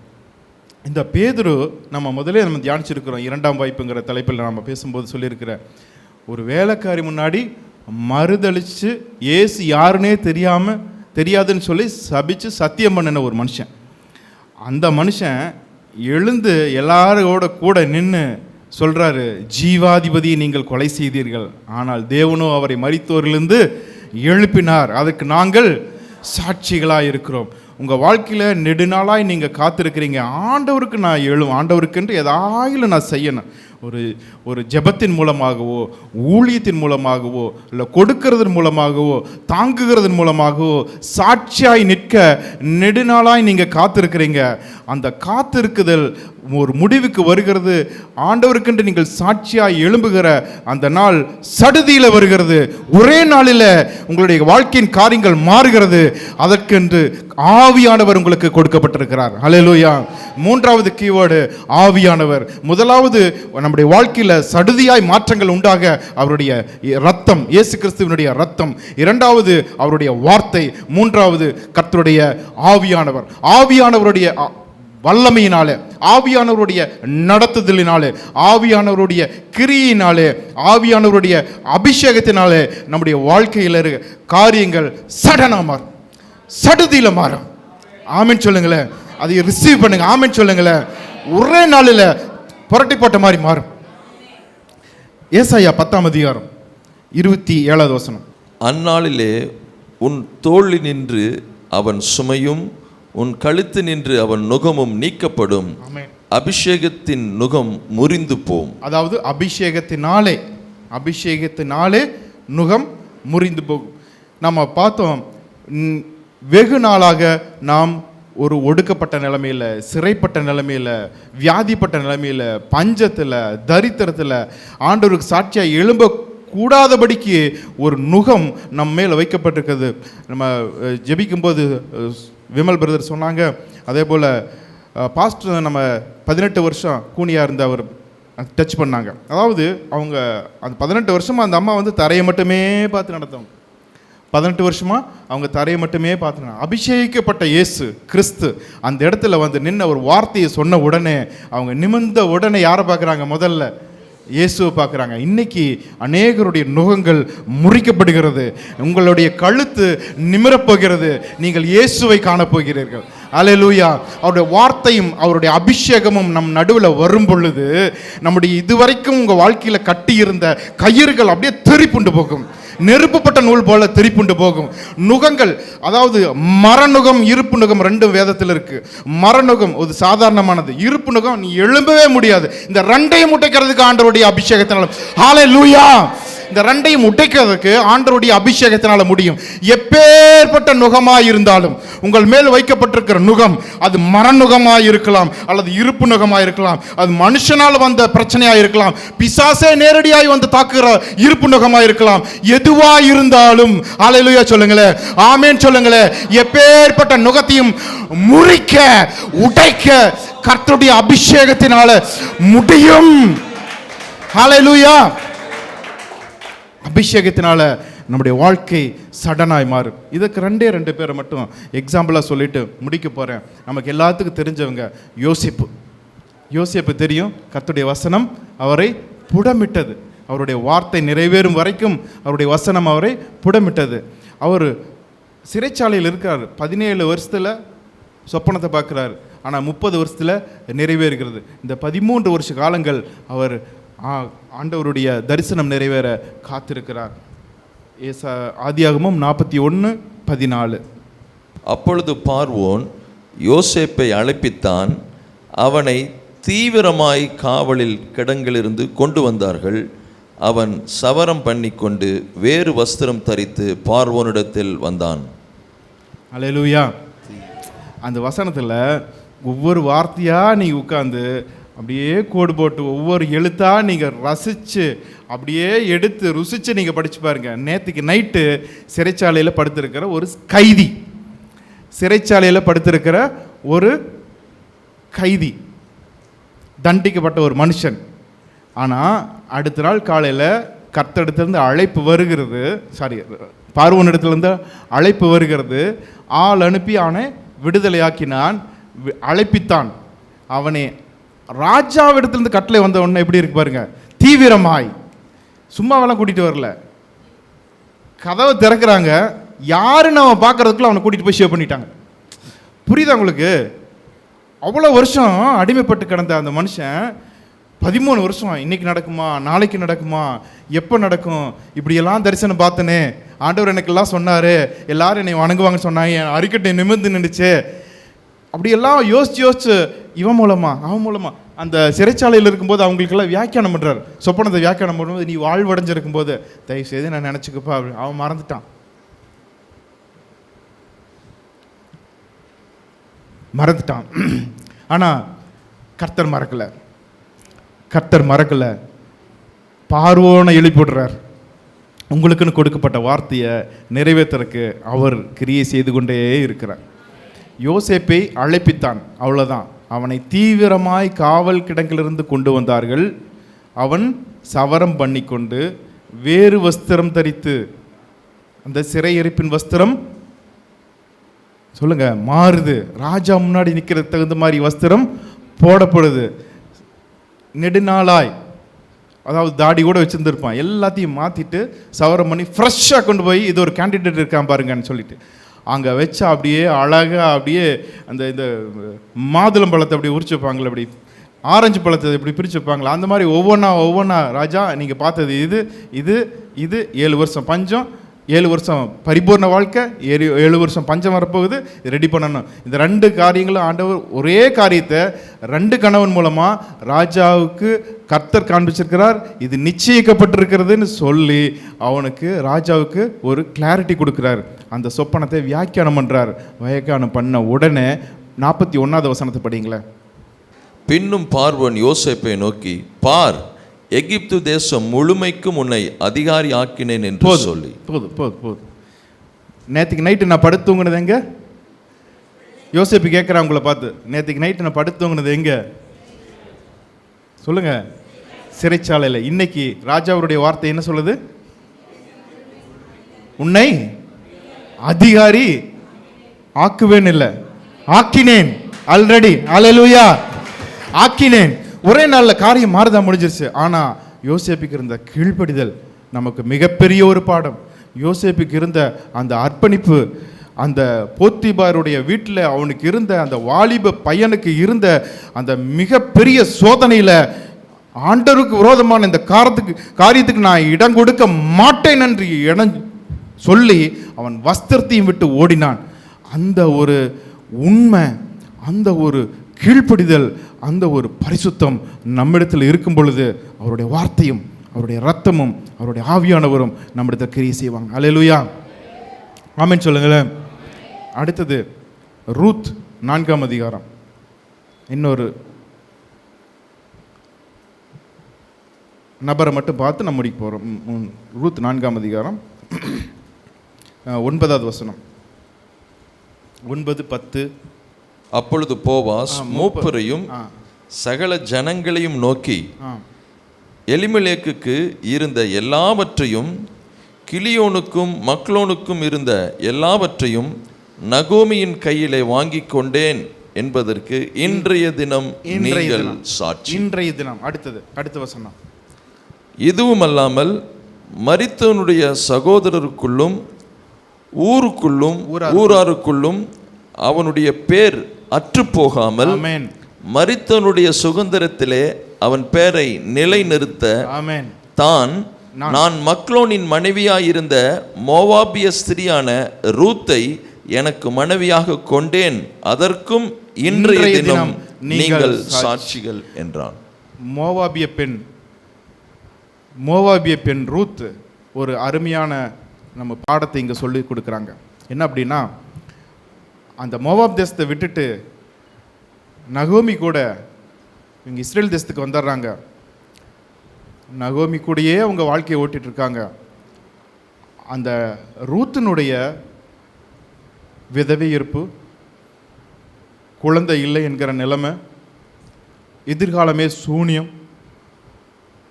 இந்த பேதுரு நம்ம முதலே தியானிச்சிருக்கிறோம். 2ஆம் வாய்ப்புங்கிற தலைப்பில் நம்ம பேசும்போது சொல்லியிருக்கிற ஒரு வேலைக்காரி முன்னாடி மறுதளித்து ஏசு யாருன்னே தெரியாதுன்னு சொல்லி சபிச்சு சத்தியம் பண்ணின ஒரு மனுஷன். அந்த மனுஷன் எழுந்து எல்லாரோட கூட நின்று சொல்கிறாரு, ஜீவாதிபதியை நீங்கள் கொலை செய்தீர்கள், ஆனால் தேவனோ அவரை மரித்தோரிலிருந்து எழுப்பினார், அதுக்கு நாங்கள் சாட்சிகளாக இருக்கிறோம். உங்கள் வாழ்க்கையில் நெடுநாளாய் நீங்கள் காத்திருக்கிறீங்க, ஆண்டவருக்கு நான் ஆண்டவருக்கென்று ஏதாயிலும் நான் செய்யணும். ஒரு ஜெபத்தின் மூலமாகவோ ஊழியத்தின் மூலமாகவோ இல்லை கொடுக்கறதன் மூலமாகவோ தாங்குகிறதன் மூலமாகவோ சாட்சியாய் நிற்க நெடுநாளாய் நீங்கள் காத்திருக்கிறீங்க. அந்த காத்திருக்குதல் ஒரு முடிவுக்கு வருகிறது. ஆண்டவருக்கென்று நீங்கள் சாட்சியாய் எழும்புகிற அந்த நாள் சடுதியில் வருகிறது. ஒரே நாளில் உங்களுடைய வாழ்க்கையின் காரியங்கள் மாறுகிறது. அதற்கென்று ஆவியானவர் உங்களுக்கு கொடுக்கப்பட்டிருக்கிறார். ஹல்லேலூயா. மூன்றாவது கீவேர்டு ஆவியானவர். முதலாவது நம்முடைய வாழ்க்கையில் சடுதியாய் மாற்றங்கள் உண்டாக அவருடைய ரத்தம், இயேசு கிறிஸ்துவினுடைய ரத்தம். இரண்டாவது அவருடைய வார்த்தை. மூன்றாவது கர்த்தருடைய ஆவியானவர். ஆவியானவருடைய வல்லமையினாலே, ஆவியானவருடைய நடத்துதலினாலே, ஆவியானவருடைய கிரியினாலே, ஆவியானவருடைய அபிஷேகத்தினாலே நம்முடைய வாழ்க்கையில் இருக்க காரியங்கள் சடனா மாறும், சடுதியில மாறும். ஆமென் சொல்லுங்களேன். அதை ரிசீவ் பண்ணுங்க. ஆமென் சொல்லுங்களேன். ஒரே நாளில் புரட்டி போட்ட மாதிரி மாறும். ஏசாயா 10:27. அந்நாளிலே உன் தோளில் நின்று அவன் சுமையும் உன் கழுத்து நின்று அவன் நுகமும் நீக்கப்படும். அபிஷேகத்தின் நுகம் முறிந்து போம். அதாவது அபிஷேகத்தினாலே நுகம் முறிந்து போகும். நம்ம பார்த்தோம், வெகு நாளாக நாம் ஒரு ஒடுக்கப்பட்ட நிலைமையில், சிறைப்பட்ட நிலைமையில், வியாதிப்பட்ட நிலைமையில், பஞ்சத்தில், தரித்திரத்தில் ஆண்டவருக்கு சாட்சியாக எழும்ப கூடாதபடிக்கு ஒரு நுகம் நம்ம மேலே வைக்கப்பட்டிருக்கிறது. நம்ம ஜெபிக்கும்போது விமல் பிரதர் சொன்னாங்க. அதே போல் பாஸ்டர் நம்ம 18 வருஷம் கூனியாக இருந்த அவர் டச் பண்ணாங்க. அதாவது அவங்க அந்த 18 வருஷமாக அந்த அம்மா வந்து தரையை மட்டுமே பார்த்து நடத்தவங்க. 18 வருஷமாக அவங்க தரையை மட்டுமே பார்த்துனாங்க. அபிஷேகிக்கப்பட்ட இயேசு கிறிஸ்து அந்த இடத்துல வந்து நின்ன ஒரு வார்த்தையை சொன்ன உடனே அவங்க நிமிர்ந்த உடனே யாரை பார்க்குறாங்க? முதல்ல இயேசுவை பார்க்குறாங்க. இன்னைக்கு அநேகருடைய நுகங்கள் முறிக்கப்படுகிறது. உங்களுடைய கழுத்து நிமிரப்போகிறது. நீங்கள் இயேசுவை காணப்போகிறீர்கள். அல்லேலூயா. அவருடைய வார்த்தையும் அவருடைய அபிஷேகமும் நம் நடுவில் வரும் பொழுது நம்முடைய இதுவரைக்கும் உங்கள் வாழ்க்கையில் கட்டியிருந்த கயிறுகள் அப்படியே தெறிப்புண்டு போகும். நெருப்புப்பட்ட நூல் போல திரிப்புண்டு போகும். நுகங்கள், அதாவது மரநுகம், இருப்பு நுகம் ரெண்டும் வேதத்தில் இருக்கு. மரநுகம் ஒரு சாதாரணமானது, இருப்பு நுகம் நீ எழும்பவே முடியாது. இந்த ரெண்டையும் உடைக்கிறதுக்கு ஆண்டவருடைய அபிஷேகத்தினால, ஹல்லேலூயா, இந்த ரெண்டையும் உடைக்கிறதுக்கு ஆண்டவருடைய அபிஷேகத்தினால முடியும். எப்பேற்பட்ட நுகமாய் இருந்தாலும் உங்கள் மேல் வைக்கப்பட்டிருக்கிற நுகம் அது மரநுகமாய் இருக்கலாம், அல்லது இருப்பு நுகமாய் இருக்கலாம், அது மனுஷனால் வந்த பிரச்சனையாக இருக்கலாம், பிசாசே நேரடியாய் வந்து தாக்குகிற இருப்பு நுகமாய் இருக்கலாம். எதுவா இருந்தாலும் ஹல்லேலூயா சொல்லுங்களேன், ஆமென் சொல்லுங்களேன். எப்பேற்பட்ட நுகத்தையும் முறிக்க உடைக்க கர்த்தருடைய அபிஷேகத்தினால முடியும். ஹல்லேலூயா. அபிஷேகத்தினால நம்முடைய வாழ்க்கை சடனாய் மாறும். இதுக்கு ரெண்டு பேரை மட்டும் எக்ஸாம்பிளாக சொல்லிட்டு முடிக்க போகிறேன். நமக்கு எல்லாத்துக்கும் தெரிஞ்சவங்க யோசேப்பு தெரியும். கர்த்தருடைய வசனம் அவரை புடமிட்டது. அவருடைய வார்த்தை நிறைவேறும் வரைக்கும் அவருடைய வசனம் அவரை புடமிட்டது. அவர் சிறைச்சாலையில் இருக்கார். 17 வருஷத்தில் சொப்பனத்தை பார்க்குறாரு. ஆனால் 30 வருஷத்தில் நிறைவேறுகிறது. இந்த 13 வருஷ காலங்கள் அவர் ஆண்டவருடைய தரிசனம் நிறைவேற காத்திருக்கிறார். ஆதியாகமம் 41:14. அப்பொழுது பார்வோன் யோசேப்பை அழைப்பித்தான். அவனை தீவிரமாய் காவலில் கிடங்கிலிருந்து கொண்டு வந்தார்கள். அவன் சவரம் பண்ணி கொண்டு வேறு வஸ்திரம் தரித்து பார்வோனிடத்தில் வந்தான். அல்லேலூயா. அந்த வசனத்தில் ஒவ்வொரு வார்த்தையாக நீங்கள் உட்கார்ந்து அப்படியே கோடு போட்டு ஒவ்வொரு எழுத்தாக நீங்கள் ரசித்து அப்படியே எடுத்து ருசித்து நீங்கள் படித்து பாருங்கள். நேற்றுக்கு நைட்டு சிறைச்சாலையில் படுத்திருக்கிற ஒரு கைதி, சிறைச்சாலையில் படுத்திருக்கிற ஒரு கைதி, தண்டிக்கப்பட்ட ஒரு மனுஷன். ஆனால் அடுத்த நாள் காலையில் கர்த்தரிடத்திலிருந்து அழைப்பு வருகிறது, பார்வோனிடத்திலிருந்து அழைப்பு வருகிறது. ஆள் அனுப்பி அவனை விடுதலையாக்கினான், அழைப்பித்தான். அவனை ராஜாவிடத்திலிருந்து கட்டளை வந்த உடனே எப்படி இருக்கு பாருங்க, தீவிரமாய், சும்மாவெல்லாம் கூட்டிகிட்டு வரல. கதவை திறக்கிறாங்க, யாருன்னு அவன் பார்க்கறதுக்குள்ள அவனை கூட்டிகிட்டு போய் ஷேவ் பண்ணிட்டாங்க. புரியுதா உங்களுக்கு? அவ்வளோ வருஷம் அடிமைப்பட்டு கிடந்த அந்த மனுஷன் 13 வருஷம், இன்னைக்கு நடக்குமா, நாளைக்கு நடக்குமா, எப்போ நடக்கும், இப்படியெல்லாம் தரிசனம் பார்த்தனே, ஆண்டவர் எனக்கெல்லாம் சொன்னார், எல்லாரும் என்னை வணங்குவாங்கன்னு சொன்னாங்க, என் அறிக்கட்டை நிமிர்ந்து நின்றுச்சு, அப்படியெல்லாம் யோசிச்சு இவன் மூலமா அவன் மூலமா அந்த சிறைச்சாலையில் இருக்கும்போது அவங்களுக்கெல்லாம் வியாக்கியானம் பண்ணுறாரு. சொப்பனத்தை வியாக்கியானம் பண்ணும்போது, நீ வாழ்வடைஞ்சிருக்கும் போது தயவு செய்து நான் நினச்சிக்கப்பா, அவன் மறந்துட்டான். ஆனால் கர்த்தர் மறக்கல. பார்வோனை எழுப்பிடுறார். உங்களுக்குன்னு கொடுக்கப்பட்ட வார்த்தையை நிறைவேற்றுறதுக்கு அவர் கிரியை செய்து கொண்டே இருக்கிறார். யோசேப்பை அழைப்பித்தான், அவ்வளோதான். அவனை தீவிரமாய் காவல் கிடங்கிலிருந்து கொண்டு வந்தார்கள். அவன் சவரம் பண்ணி கொண்டு வேறு வஸ்திரம் தரித்து, அந்த சிறையிருப்பின் வஸ்திரம் சொல்லுங்க மாறுது. ராஜா முன்னாடி நிற்கிறது தகுந்த மாதிரி வஸ்திரம் போடப்படுது. நெடுநாளாய், அதாவது தாடி கூட வச்சுருந்துருப்பான், எல்லாத்தையும் மாற்றிட்டு சவரம் பண்ணி ஃப்ரெஷ்ஷாக கொண்டு போய் இது ஒரு கேண்டிடேட் இருக்கான் பாருங்கன்னு சொல்லிட்டு அங்கே வச்சா அப்படியே அழகாக அப்படியே இந்த மாதுளம் பழத்தை அப்படி உரிச்சு வைப்பாங்களே, அப்படி ஆரஞ்சு பழத்தை இப்படி பிரித்து வைப்பாங்களா, அந்த மாதிரி ஒவ்வொன்றா ராஜா நீங்கள் பார்த்தது இது இது இது 7 வருஷம் பஞ்சம், 7 வருஷம் பரிபூர்ண வாழ்க்கை, 7 வருஷம் பஞ்சம் வரப்போகுது, ரெடி பண்ணணும். இந்த 2 காரியங்களும் ஆண்டவர் ஒரே காரியத்தை 2 கணவன் மூலமாக ராஜாவுக்கு கர்த்தர் காண்பிச்சிருக்கிறார். இது நிச்சயிக்கப்பட்டிருக்கிறதுன்னு சொல்லி அவனுக்கு ராஜாவுக்கு ஒரு கிளாரிட்டி கொடுக்குறார். அந்த சொப்பனத்தை வியாக்கியானம் பண்ணுறார். வியாக்கியானம் பண்ண உடனே 41வது வசனத்தை படிங்களேன். பின்னும் பார்வோன் யோசேப்பை நோக்கி, பார், எகிப்து தேசம் முழுமைக்கும் உன்னை அதிகாரி ஆக்கினேன் என்று சொல்லி. போதும். நேற்றுக்கு நைட்டு நான் படுத்துங்கினது எங்க? யோசேப்பு கேட்குறேன் உங்களை பார்த்து, நேற்றுக்கு நைட்டு நான் படுத்துங்கினது எங்க சொல்லுங்க? சிறைச்சாலையில். இன்னைக்கு ராஜாவுடைய வார்த்தை என்ன சொல்லுது? உன்னை அதிகாரி ஆக்குவேன், இல்லை ஆக்கினேன். ஆல்ரெடி அல்லேலூயா, ஆக்கினேன். ஒரே நாளில் காரியம் மாறுதா முடிஞ்சிருச்சு. ஆனால் யோசேப்புக்கு இருந்த கீழ்ப்படிதல் நமக்கு மிகப்பெரிய ஒரு பாடம். யோசேப்புக்கு இருந்த அந்த அர்ப்பணிப்பு, அந்த போத்திபாருடைய வீட்டில் அவனுக்கு இருந்த அந்த வாலிப பையனுக்கு இருந்த அந்த மிகப்பெரிய சோதனையில் ஆண்டவருக்கு விரோதமான இந்த காரியத்துக்கு நான் இடம் கொடுக்க மாட்டேன் என்று இடம் சொல்லி அவன் வஸ்திரத்தையும் விட்டு ஓடினான். அந்த ஒரு உண்மை, அந்த ஒரு கீழ்ப்படிதல், அந்த ஒரு பரிசுத்தம் நம்மிடத்தில் இருக்கும் பொழுது அவருடைய வார்த்தையும் அவருடைய இரத்தமும் அவருடைய ஆவியானவரும் நம்மிடத்தில் கிரியை செய்வாங்க. அல்லேலூயா, ஆமென் சொல்லுங்களேன். அடுத்தது ரூத் 4ஆம் அதிகாரம். இன்னொரு நபரை மட்டும் பார்த்து நம்ம முடிக்க போகிறோம். ரூத் 4ஆம் அதிகாரம் 9வது வசனம், 9-10. அப்பொழுது போவாஸ் மூப்பரையும் சகல ஜனங்களையும் நோக்கி, எலிமெலேக்குக்கு இருந்த எல்லாவற்றையும், கிலியோனுக்கும் மக்லோனுக்கும் இருந்த எல்லாவற்றையும் நகோமியின் கையிலே வாங்கி கொண்டேன் என்பதற்கு இன்றைய தினம் நீங்கள் சாட்சி. இன்றைய தினம். அடுத்த வசனம். இதுவும் அல்லாமல் மரித்தவனுடைய சகோதரருக்குள்ளும் ஊருக்குள்ளும் ஊராருக்குள்ளும் அவனுடைய பேர் அற்றுப்போகாமல் மரித்தவனுடைய சுதந்திரத்திலே அவன் பேரை நிலைநிறுத்த தான் நான் மக்லோனின் மனைவியாயிருந்த மோவாபிய ஸ்திரியான ரூத்தை எனக்கு மனைவியாக கொண்டேன், அதற்கும் இன்றைய தினம் நீங்கள் சாட்சிகள் என்றான். மோவாபிய பெண் ரூத் ஒரு அருமையான நம்ம பாடத்தை இங்கே சொல்லி கொடுக்குறாங்க. என்ன அப்படின்னா, அந்த மோவாப் தேசத்தை விட்டுட்டு நகோமி கூட இவங்க இஸ்ரேல் தேசத்துக்கு வந்துடுறாங்க. நகோமி கூடயே அவங்க வாழ்க்கையை ஓட்டிகிட்டு இருக்காங்க. அந்த ரூத்தினுடைய விதவை இருப்பு, குழந்தை இல்லை என்கிற நிலைமை, எதிர்காலமே சூனியம்.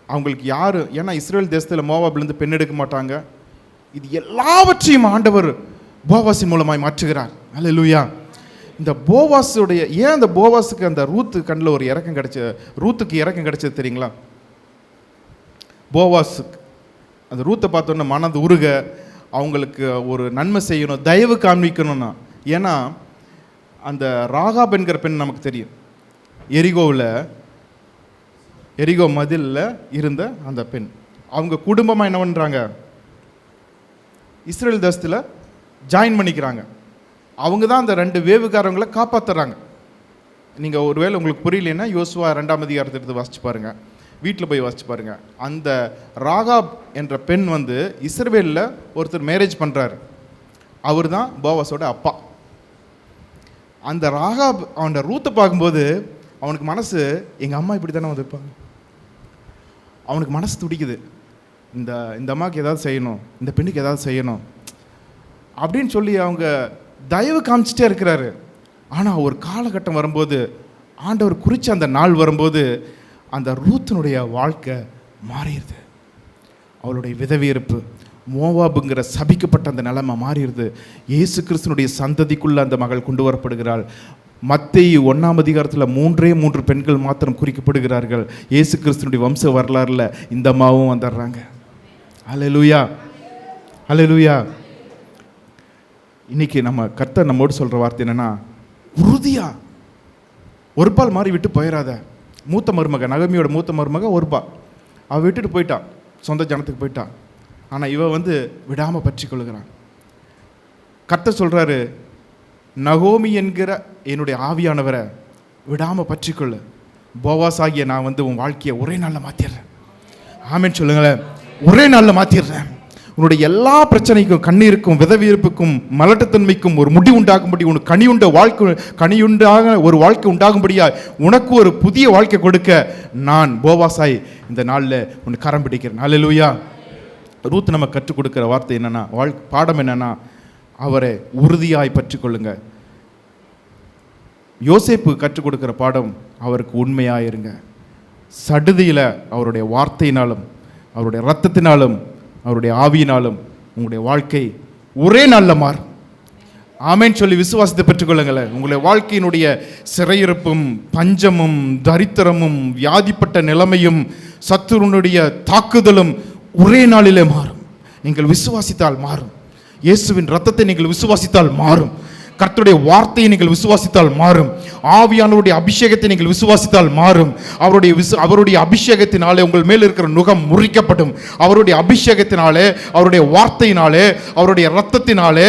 அவங்களுக்கு யார், ஏன்னா இஸ்ரேல் தேசத்தில் மோவாப்லேருந்து பெண் எடுக்க மாட்டாங்க. இது எல்லாவற்றையும் ஆண்டவர் போவாஸின் மூலமாய் மாற்றுகிறார். அல்லேலூயா. இந்த போவாஸுடைய, ஏன் அந்த போவாஸுக்கு அந்த ரூத்து கண்ணில் ஒரு இறக்கம் ரூத்துக்கு இறக்கம் கிடைச்சது தெரியுங்களா? போவாஸுக்கு அந்த ரூத்தை பார்த்தோன்னே மனது உருக, அவங்களுக்கு ஒரு நன்மை செய்யணும், தயவு காண்பிக்கணும்னா. ஏன்னா அந்த ராகாப் என்கிற பெண் நமக்கு தெரியும், எரிகோ மதிலில் இருந்த அந்த பெண். அவங்க குடும்பமாக என்ன பண்ணுறாங்க, இஸ்ரேல் தேசத்தில் ஜாயின் பண்ணிக்கிறாங்க. அவங்க தான் அந்த 2 வேவுக்காரங்களை காப்பாற்றுறாங்க. நீங்கள் ஒருவேளை உங்களுக்கு புரியலன்னா யோசுவா 2ஆம் அதிகாரத்தை எடுத்து வாசிச்சு பாருங்கள், வீட்டில் போய் வாசிச்சு பாருங்கள். அந்த ராகாப் என்ற பெண் இஸ்ரவேலில் ஒருத்தர் மேரேஜ் பண்ணுறாரு. அவர் தான் போவாஸோட அப்பா. அந்த ராகாப் அவன் ரூத்தை பார்க்கும்போது அவனுக்கு மனசு, எங்கள் அம்மா இப்படி தானே வந்திருப்பாங்க. அவனுக்கு மனசு துடிக்குது, இந்த அம்மாவுக்கு ஏதாவது செய்யணும், இந்த பெண்ணுக்கு ஏதாவது செய்யணும் அப்படின்னு சொல்லி அவங்க தயவு காமிச்சிட்டே இருக்கிறாரு. ஆனால் ஒரு காலகட்டம் வரும்போது, ஆண்டவர் குறித்த அந்த நாள் வரும்போது, அந்த ரூத்தினுடைய வாழ்க்கை மாறிடுது. அவளுடைய விதவியிருப்பு, மோவாபுங்கிற சபிக்கப்பட்ட அந்த நிலைமை மாறிடுது. இயேசு கிறிஸ்துனுடைய சந்ததிக்குள்ளே அந்த மகள் கொண்டு வரப்படுகிறாள். மத்தேயு 1ஆம் அதிகாரத்தில் 3 பெண்கள் மாத்திரம் குறிக்கப்படுகிறார்கள். இயேசு கிறிஸ்துனுடைய வம்ச வரலாறுல இந்த அம்மாவும் வந்துடுறாங்க. அல்லேலூயா, அல்லேலூயா. இன்னைக்கு நம்ம கர்த்தர் நம்மோடு சொல்கிற வார்த்தை என்னென்னா, உறுதியா ஒரு பால் மாதிரி விட்டு போயிடாத. மூத்த மருமக, நகமியோட மூத்த மருமக ஒருபா, அவள் விட்டுட்டு போயிட்டான், சொந்த ஜனத்துக்கு போயிட்டான். ஆனால் இவ விடாமல் பற்றி கொள்ளுகிறான். கர்த்தர் சொல்கிறாரு, நகோமி என்கிற என்னுடைய ஆவியானவரை விடாமல் பற்றிக்கொள்ளு. போவாஸ் ஆகிய நான் உன் வாழ்க்கையை ஒரே நாளில் மாற்றிடுறேன். ஆமென் சொல்லுங்களேன். ஒரே நாளில் மாற்றிடுறேன். உன்னுடைய எல்லா பிரச்சனைக்கும், கண்ணீருக்கும், விதவியிருப்புக்கும், மலட்டுத்தன்மைக்கும் ஒரு முடி உண்டாகும்படி, உனக்கு கனியுண்டாக ஒரு வாழ்க்கை உண்டாகும்படியா உனக்கு ஒரு புதிய வாழ்க்கை கொடுக்க நான் போவாசாய் இந்த நாளில் உனக்கு கரம் பிடிக்கிறேன். அல்லேலூயா. ரூத் நம்ம கற்றுக் கொடுக்குற வார்த்தை என்னன்னா, பாடம் என்னன்னா, அவரை உறுதியாய் பற்றி கொள்ளுங்க. யோசேப்பு கற்றுக் கொடுக்குற பாடம், அவருக்கு உண்மையாக இருங்க. சடுதியில் அவருடைய வார்த்தையினாலும், அவருடைய இரத்தத்தினாலும், அவருடைய ஆவியினாலும் உங்களுடைய வாழ்க்கை ஒரே நாளில் மாறும். ஆமேன் சொல்லி விசுவாசத்தை பெற்றுக்கொள்ளுங்களேன். உங்களுடைய வாழ்க்கையினுடைய சிறையிருப்பும், பஞ்சமும், தரித்திரமும், வியாதிப்பட்ட நிலைமையும், சத்துருனுடைய தாக்குதலும் ஒரே நாளிலே மாறும். நீங்கள் விசுவாசித்தால் மாறும். இயேசுவின் இரத்தத்தை நீங்கள் விசுவாசித்தால் மாறும். கர்த்தருடைய வார்த்தையை நீங்கள் விசுவாசித்தால் மாறும். ஆவியானவருடைய அபிஷேகத்தை நீங்கள் விசுவாசித்தால் மாறும். அவருடைய அபிஷேகத்தினாலே உங்கள் மேல் இருக்கிற நுகம் முறிக்கப்படும். அவருடைய அபிஷேகத்தினாலே, அவருடைய வார்த்தையினாலே, அவருடைய இரத்தத்தினாலே,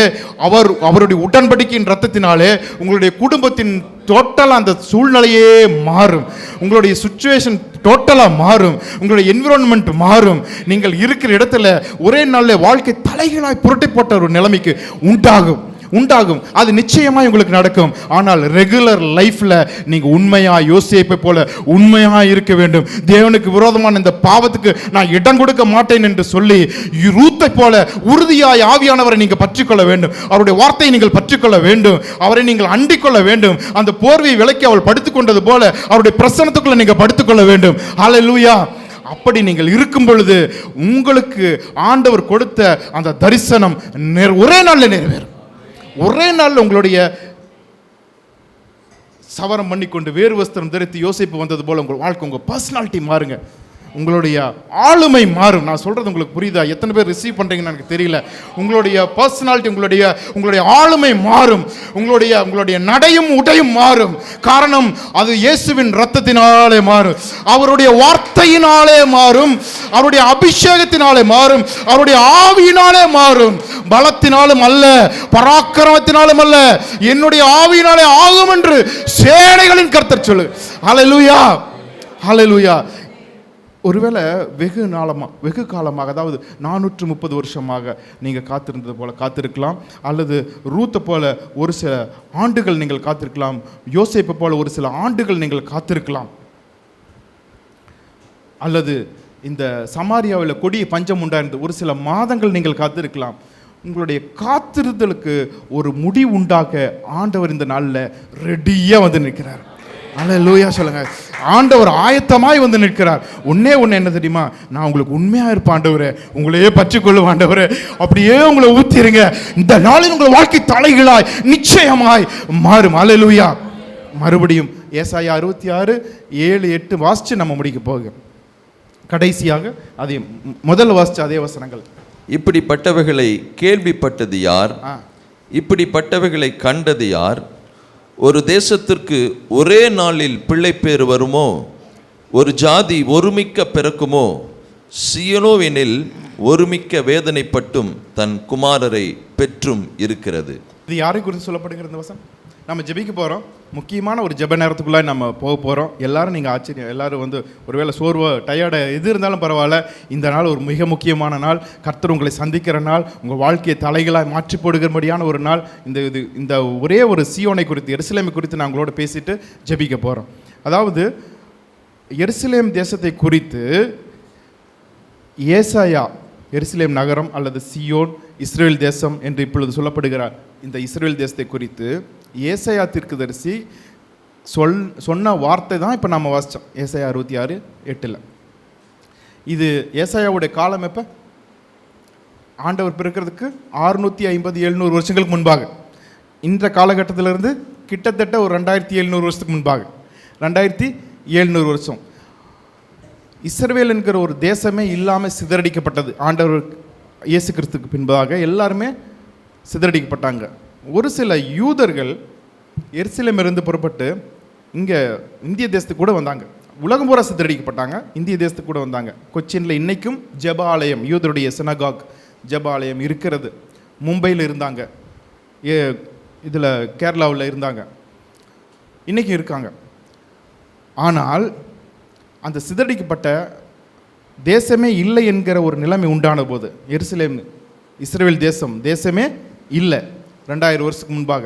அவருடைய உடன்படிக்கையின் இரத்தத்தினாலே உங்களுடைய குடும்பத்தின் டோட்டலாக அந்த சூழ்நிலையே மாறும். உங்களுடைய சுச்சுவேஷன் டோட்டலாக மாறும். உங்களுடைய என்விரான்மெண்ட் மாறும். நீங்கள் இருக்கிற இடத்துல ஒரே நாளில் வாழ்க்கை தலைகளாய் புரட்டி போட்ட ஒரு நிலைமைக்கு உண்டாகும். அது நிச்சயமாக உங்களுக்கு நடக்கும். ஆனால் ரெகுலர் லைஃப்ல நீங்க உண்மையா, யோசேப்பை போல உண்மையா இருக்க வேண்டும். தேவனுக்கு விரோதமான இந்த பாவத்துக்கு நான் இடம் கொடுக்க மாட்டேன் என்று சொல்லி ரூத்தை போல உறுதியாய் ஆவியானவரை நீங்க பற்றிக்கொள்ள வேண்டும். அவருடைய வார்த்தையை நீங்கள் பற்றிக்கொள்ள வேண்டும். அவரை நீங்கள் அண்டிக்கொள்ள வேண்டும். அந்த போர்வையை விலக்கி அவள் படுத்துக் கொண்டது போல அவருடைய பிரசன்னத்துக்குள்ள நீங்க படுத்துக்கொள்ள வேண்டும். ஹல்லேலூயா. அப்படி நீங்கள் இருக்கும் பொழுது உங்களுக்கு ஆண்டவர் கொடுத்த அந்த தரிசனம் ஒரே நாளில் நிறைவேறும். ஒரே நாள் உங்களுடைய சவரம் பண்ணிக்கொண்டு வேறு வஸ்திரம் தரித்து யோசேப்பு வந்தது போல உங்கள் வாழ்க்கை, உங்கள் பர்சனாலிட்டி மாறுங்க. உங்களுடைய ஆளுமை மாறும். நான் சொல்றது உங்களுக்கு புரியுதா? எத்தனை பேர் ரிசீவ் பண்றீங்கன்னு எனக்கு தெரியல. உங்களுடைய பர்சனாலிட்டி, உங்களுடைய ஆளுமை மாறும். உங்களுடைய நடையும் உடையும் மாறும். காரணம், அது இயேசுவின் இரத்தத்தினாலே மாறும். அவருடைய வார்த்தையினாலே மாறும். அவருடைய அபிஷேகத்தினாலே மாறும். அவருடைய ஆவியினாலே மாறும். பலத்தினாலும் அல்ல, பராக்கிரமத்தினாலும் அல்ல, என்னுடைய ஆவியினாலே ஆகும் என்று சேனைகளின் கர்த்தர் சொல்லு. ஹல்லேலூயா, ஹல்லேலூயா. ஒருவேளை வெகு காலமாக, அதாவது 430 வருஷமாக நீங்கள் காத்திருந்தது போல காத்திருக்கலாம். அல்லது ரூத்தை போல ஒரு சில ஆண்டுகள் நீங்கள் காத்திருக்கலாம். யோசேப்பை போல ஒரு சில ஆண்டுகள் நீங்கள் காத்திருக்கலாம். அல்லது இந்த சமாரியாவில் கொடிய பஞ்சம் உண்டாயிருந்து ஒரு சில மாதங்கள் நீங்கள் காத்திருக்கலாம். உங்களுடைய காத்திருத்தலுக்கு ஒரு முடிவு உண்டாக ஆண்டவர் இந்த நாளில் ரெடியாக நிற்கிறார். அல்லேலூயா சொல்லுங்க. ஆண்டவர் ஆயத்தமாய் நிற்கிறார். ஒண்ணே என்ன தெரியுமா? நான் உங்களுக்கு உண்மையா இருப்பேன் ஆண்டவரே, உங்களையே பற்றிக்கொள்ளும் ஆண்டவரே, அப்படியே உங்களை ஊத்திருங்க. இந்த நாளில் உங்கள் வாழ்க்கை தலைகளாய் நிச்சயமாய் மாறும். அல்லேலூயா. மறுபடியும் ஏசாயா 66:7-8 வாசிச்சு நம்ம முடிக்க போகிறோம். கடைசியாக அதே முதல் வாசிச்ச அதே வசனங்கள். இப்படிப்பட்டவைகளை கேள்விப்பட்டது யார்? இப்படிப்பட்டவைகளை கண்டது யார்? ஒரு தேசத்திற்கு ஒரே நாளில் பிள்ளைப்பேறு வருமோ? ஒரு ஜாதி ஒருமிக்க பிறக்குமோ? சீயோனோவெனில் ஒருமிக்க வேதனைப்பட்டும் தன் குமாரரை பெற்றும் இருக்கிறது. இது யாரை குறித்து சொல்லப்படுகிறது இந்த வசனம்? நம்ம ஜெபிக்க போகிறோம். முக்கியமான ஒரு ஜெப நேரத்துக்குள்ளே நம்ம போக போகிறோம். எல்லாரும் நீங்கள் ஆச்சரியம், எல்லாரும் ஒருவேளை சோர்வோ டயர்டு எது இருந்தாலும் பரவாயில்ல, இந்த நாள் ஒரு மிக முக்கியமான நாள். கர்த்தர் உங்களை சந்திக்கிற நாள். உங்கள் வாழ்க்கையை தலைகளாக மாற்றி போடுகிறபடியான ஒரு நாள். இந்த ஒரே ஒரு சீயோனை குறித்து, எருசலேமை குறித்து நான் உங்களோட பேசிட்டு ஜெபிக்க போகிறோம். அதாவது எருசலேம் தேசத்தை குறித்து ஏசாயா, எருசலேம் நகரம் அல்லது சியோன், இஸ்ரேல் தேசம் என்று இப்பொழுது சொல்லப்படுகிறார். இந்த இஸ்ரேல் தேசத்தை குறித்து ஏசாயா தீர்க்கதரிசி சொன்ன வார்த்தை தான் இப்போ நம்ம வாசித்தோம். ஏசாயா 66:8. இது ஏசாயாவுடைய காலம் எப்போ? ஆண்டவர் பிறக்கிறதுக்கு 650-700 வருஷங்களுக்கு முன்பாக. இந்த காலகட்டத்திலிருந்து கிட்டத்தட்ட ஒரு 2700 வருஷத்துக்கு முன்பாக, 2700 வருஷம். இஸ்ரவேல் என்கிற ஒரு தேசமே இல்லாமல் சிதறடிக்கப்பட்டது. ஆண்டவர் இயேசு கிறிஸ்துக்கு பின்பாக எல்லாருமே சிதறடிக்கப்பட்டாங்க. ஒரு சில யூதர்கள் எருசலேமிலிருந்து புறப்பட்டு இங்கே இந்திய தேசத்துக்கு கூட வந்தாங்க. உலகம் பூரா சிதறடிக்கப்பட்டாங்க, இந்திய தேசத்துக்கு கூட வந்தாங்க. கொச்சினில் இன்றைக்கும் ஜெப ஆலயம், யூதருடைய சினகாக் ஜெப ஆலயம் இருக்கிறது. மும்பையில் இருந்தாங்க, இதில் கேரளாவில் இருந்தாங்க, இன்றைக்கும் இருக்காங்க. ஆனால் அந்த சிதறடிக்கப்பட்ட தேசமே இல்லை என்கிற ஒரு நிலைமை உண்டான போது, எருசலேம் இஸ்ரேல் தேசமே இல்லை 2000 வருஷத்துக்கு முன்பாக.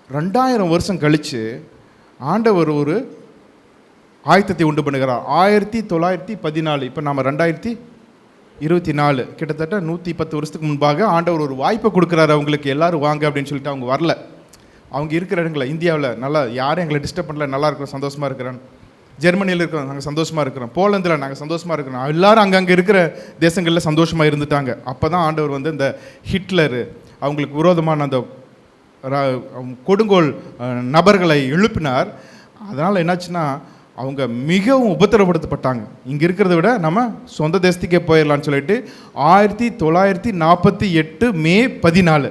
2000 வருஷம் கழித்து ஆண்டவர் ஒரு ஆயத்தத்தை உண்டு பண்ணுகிறார். 1914, இப்போ நாம் 2024, கிட்டத்தட்ட 110 வருஷத்துக்கு முன்பாக ஆண்டவர் ஒரு வாய்ப்பை கொடுக்குறாரு அவங்களுக்கு. எல்லோரும் வாங்க அப்படின்னு சொல்லிட்டு அவங்க வரல. அவங்க இருக்கிற இடங்களை இந்தியாவில் நல்லா யாரும் எங்களை டிஸ்டர்ப் பண்ணல, நல்லா இருக்கிறோம், சந்தோஷமாக இருக்கிறேன். ஜெர்மனியில் இருக்கிறோம், நாங்கள் சந்தோஷமாக இருக்கிறோம். போலந்தில் நாங்கள் சந்தோஷமாக இருக்கிறோம். எல்லோரும் அங்கங்கே இருக்கிற தேசங்களில் சந்தோஷமாக இருந்துட்டாங்க. அப்போ தான் ஆண்டவர் வந்து இந்த ஹிட்லரு, அவங்களுக்கு விரோதமான அந்த கொடுங்கோல் நபர்களை எழுப்பினார். அதனால் என்னாச்சுன்னா அவங்க மிகவும் உபத்திரப்படுத்தப்பட்டாங்க. இங்கே இருக்கிறத விட நம்ம சொந்த தேசத்துக்கே போயிடலான்னு சொல்லிட்டு 1948 மே 14,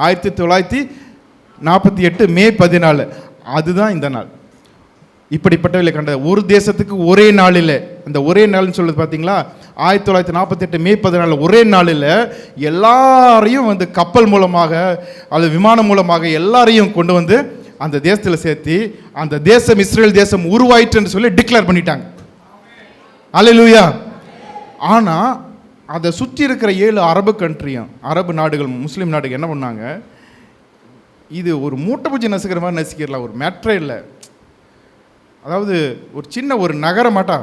1948 மே 14, அதுதான் இந்த நாள். இப்படிப்பட்டவர்களை கண்ட ஒரு தேசத்துக்கு ஒரே நாளில், அந்த ஒரே நாள்னு சொல்லுது பார்த்தீங்களா, 1948 மே 14 ஒரே நாளில் எல்லாரையும் வந்து கப்பல் மூலமாக அல்லது விமானம் மூலமாக எல்லாரையும் கொண்டு வந்து அந்த தேசத்தில் சேர்த்து அந்த தேசம் இஸ்ரேல் தேசம் உருவாயிற்றுன்னு சொல்லி டிக்ளேர் பண்ணிட்டாங்க. அல்லேலூயா. ஆனால் அதை சுற்றி இருக்கிற 7 அரபு கண்ட்ரியும், அரபு நாடுகள், முஸ்லீம் நாடுகள் என்ன பண்ணாங்க, இது ஒரு மூட்டை பூச்சி நசுக்கிற மாதிரி நசுக்கிடலாம், ஒரு மேட்ரே இல்லை. அதாவது ஒரு சின்ன ஒரு நகரமாட்டா,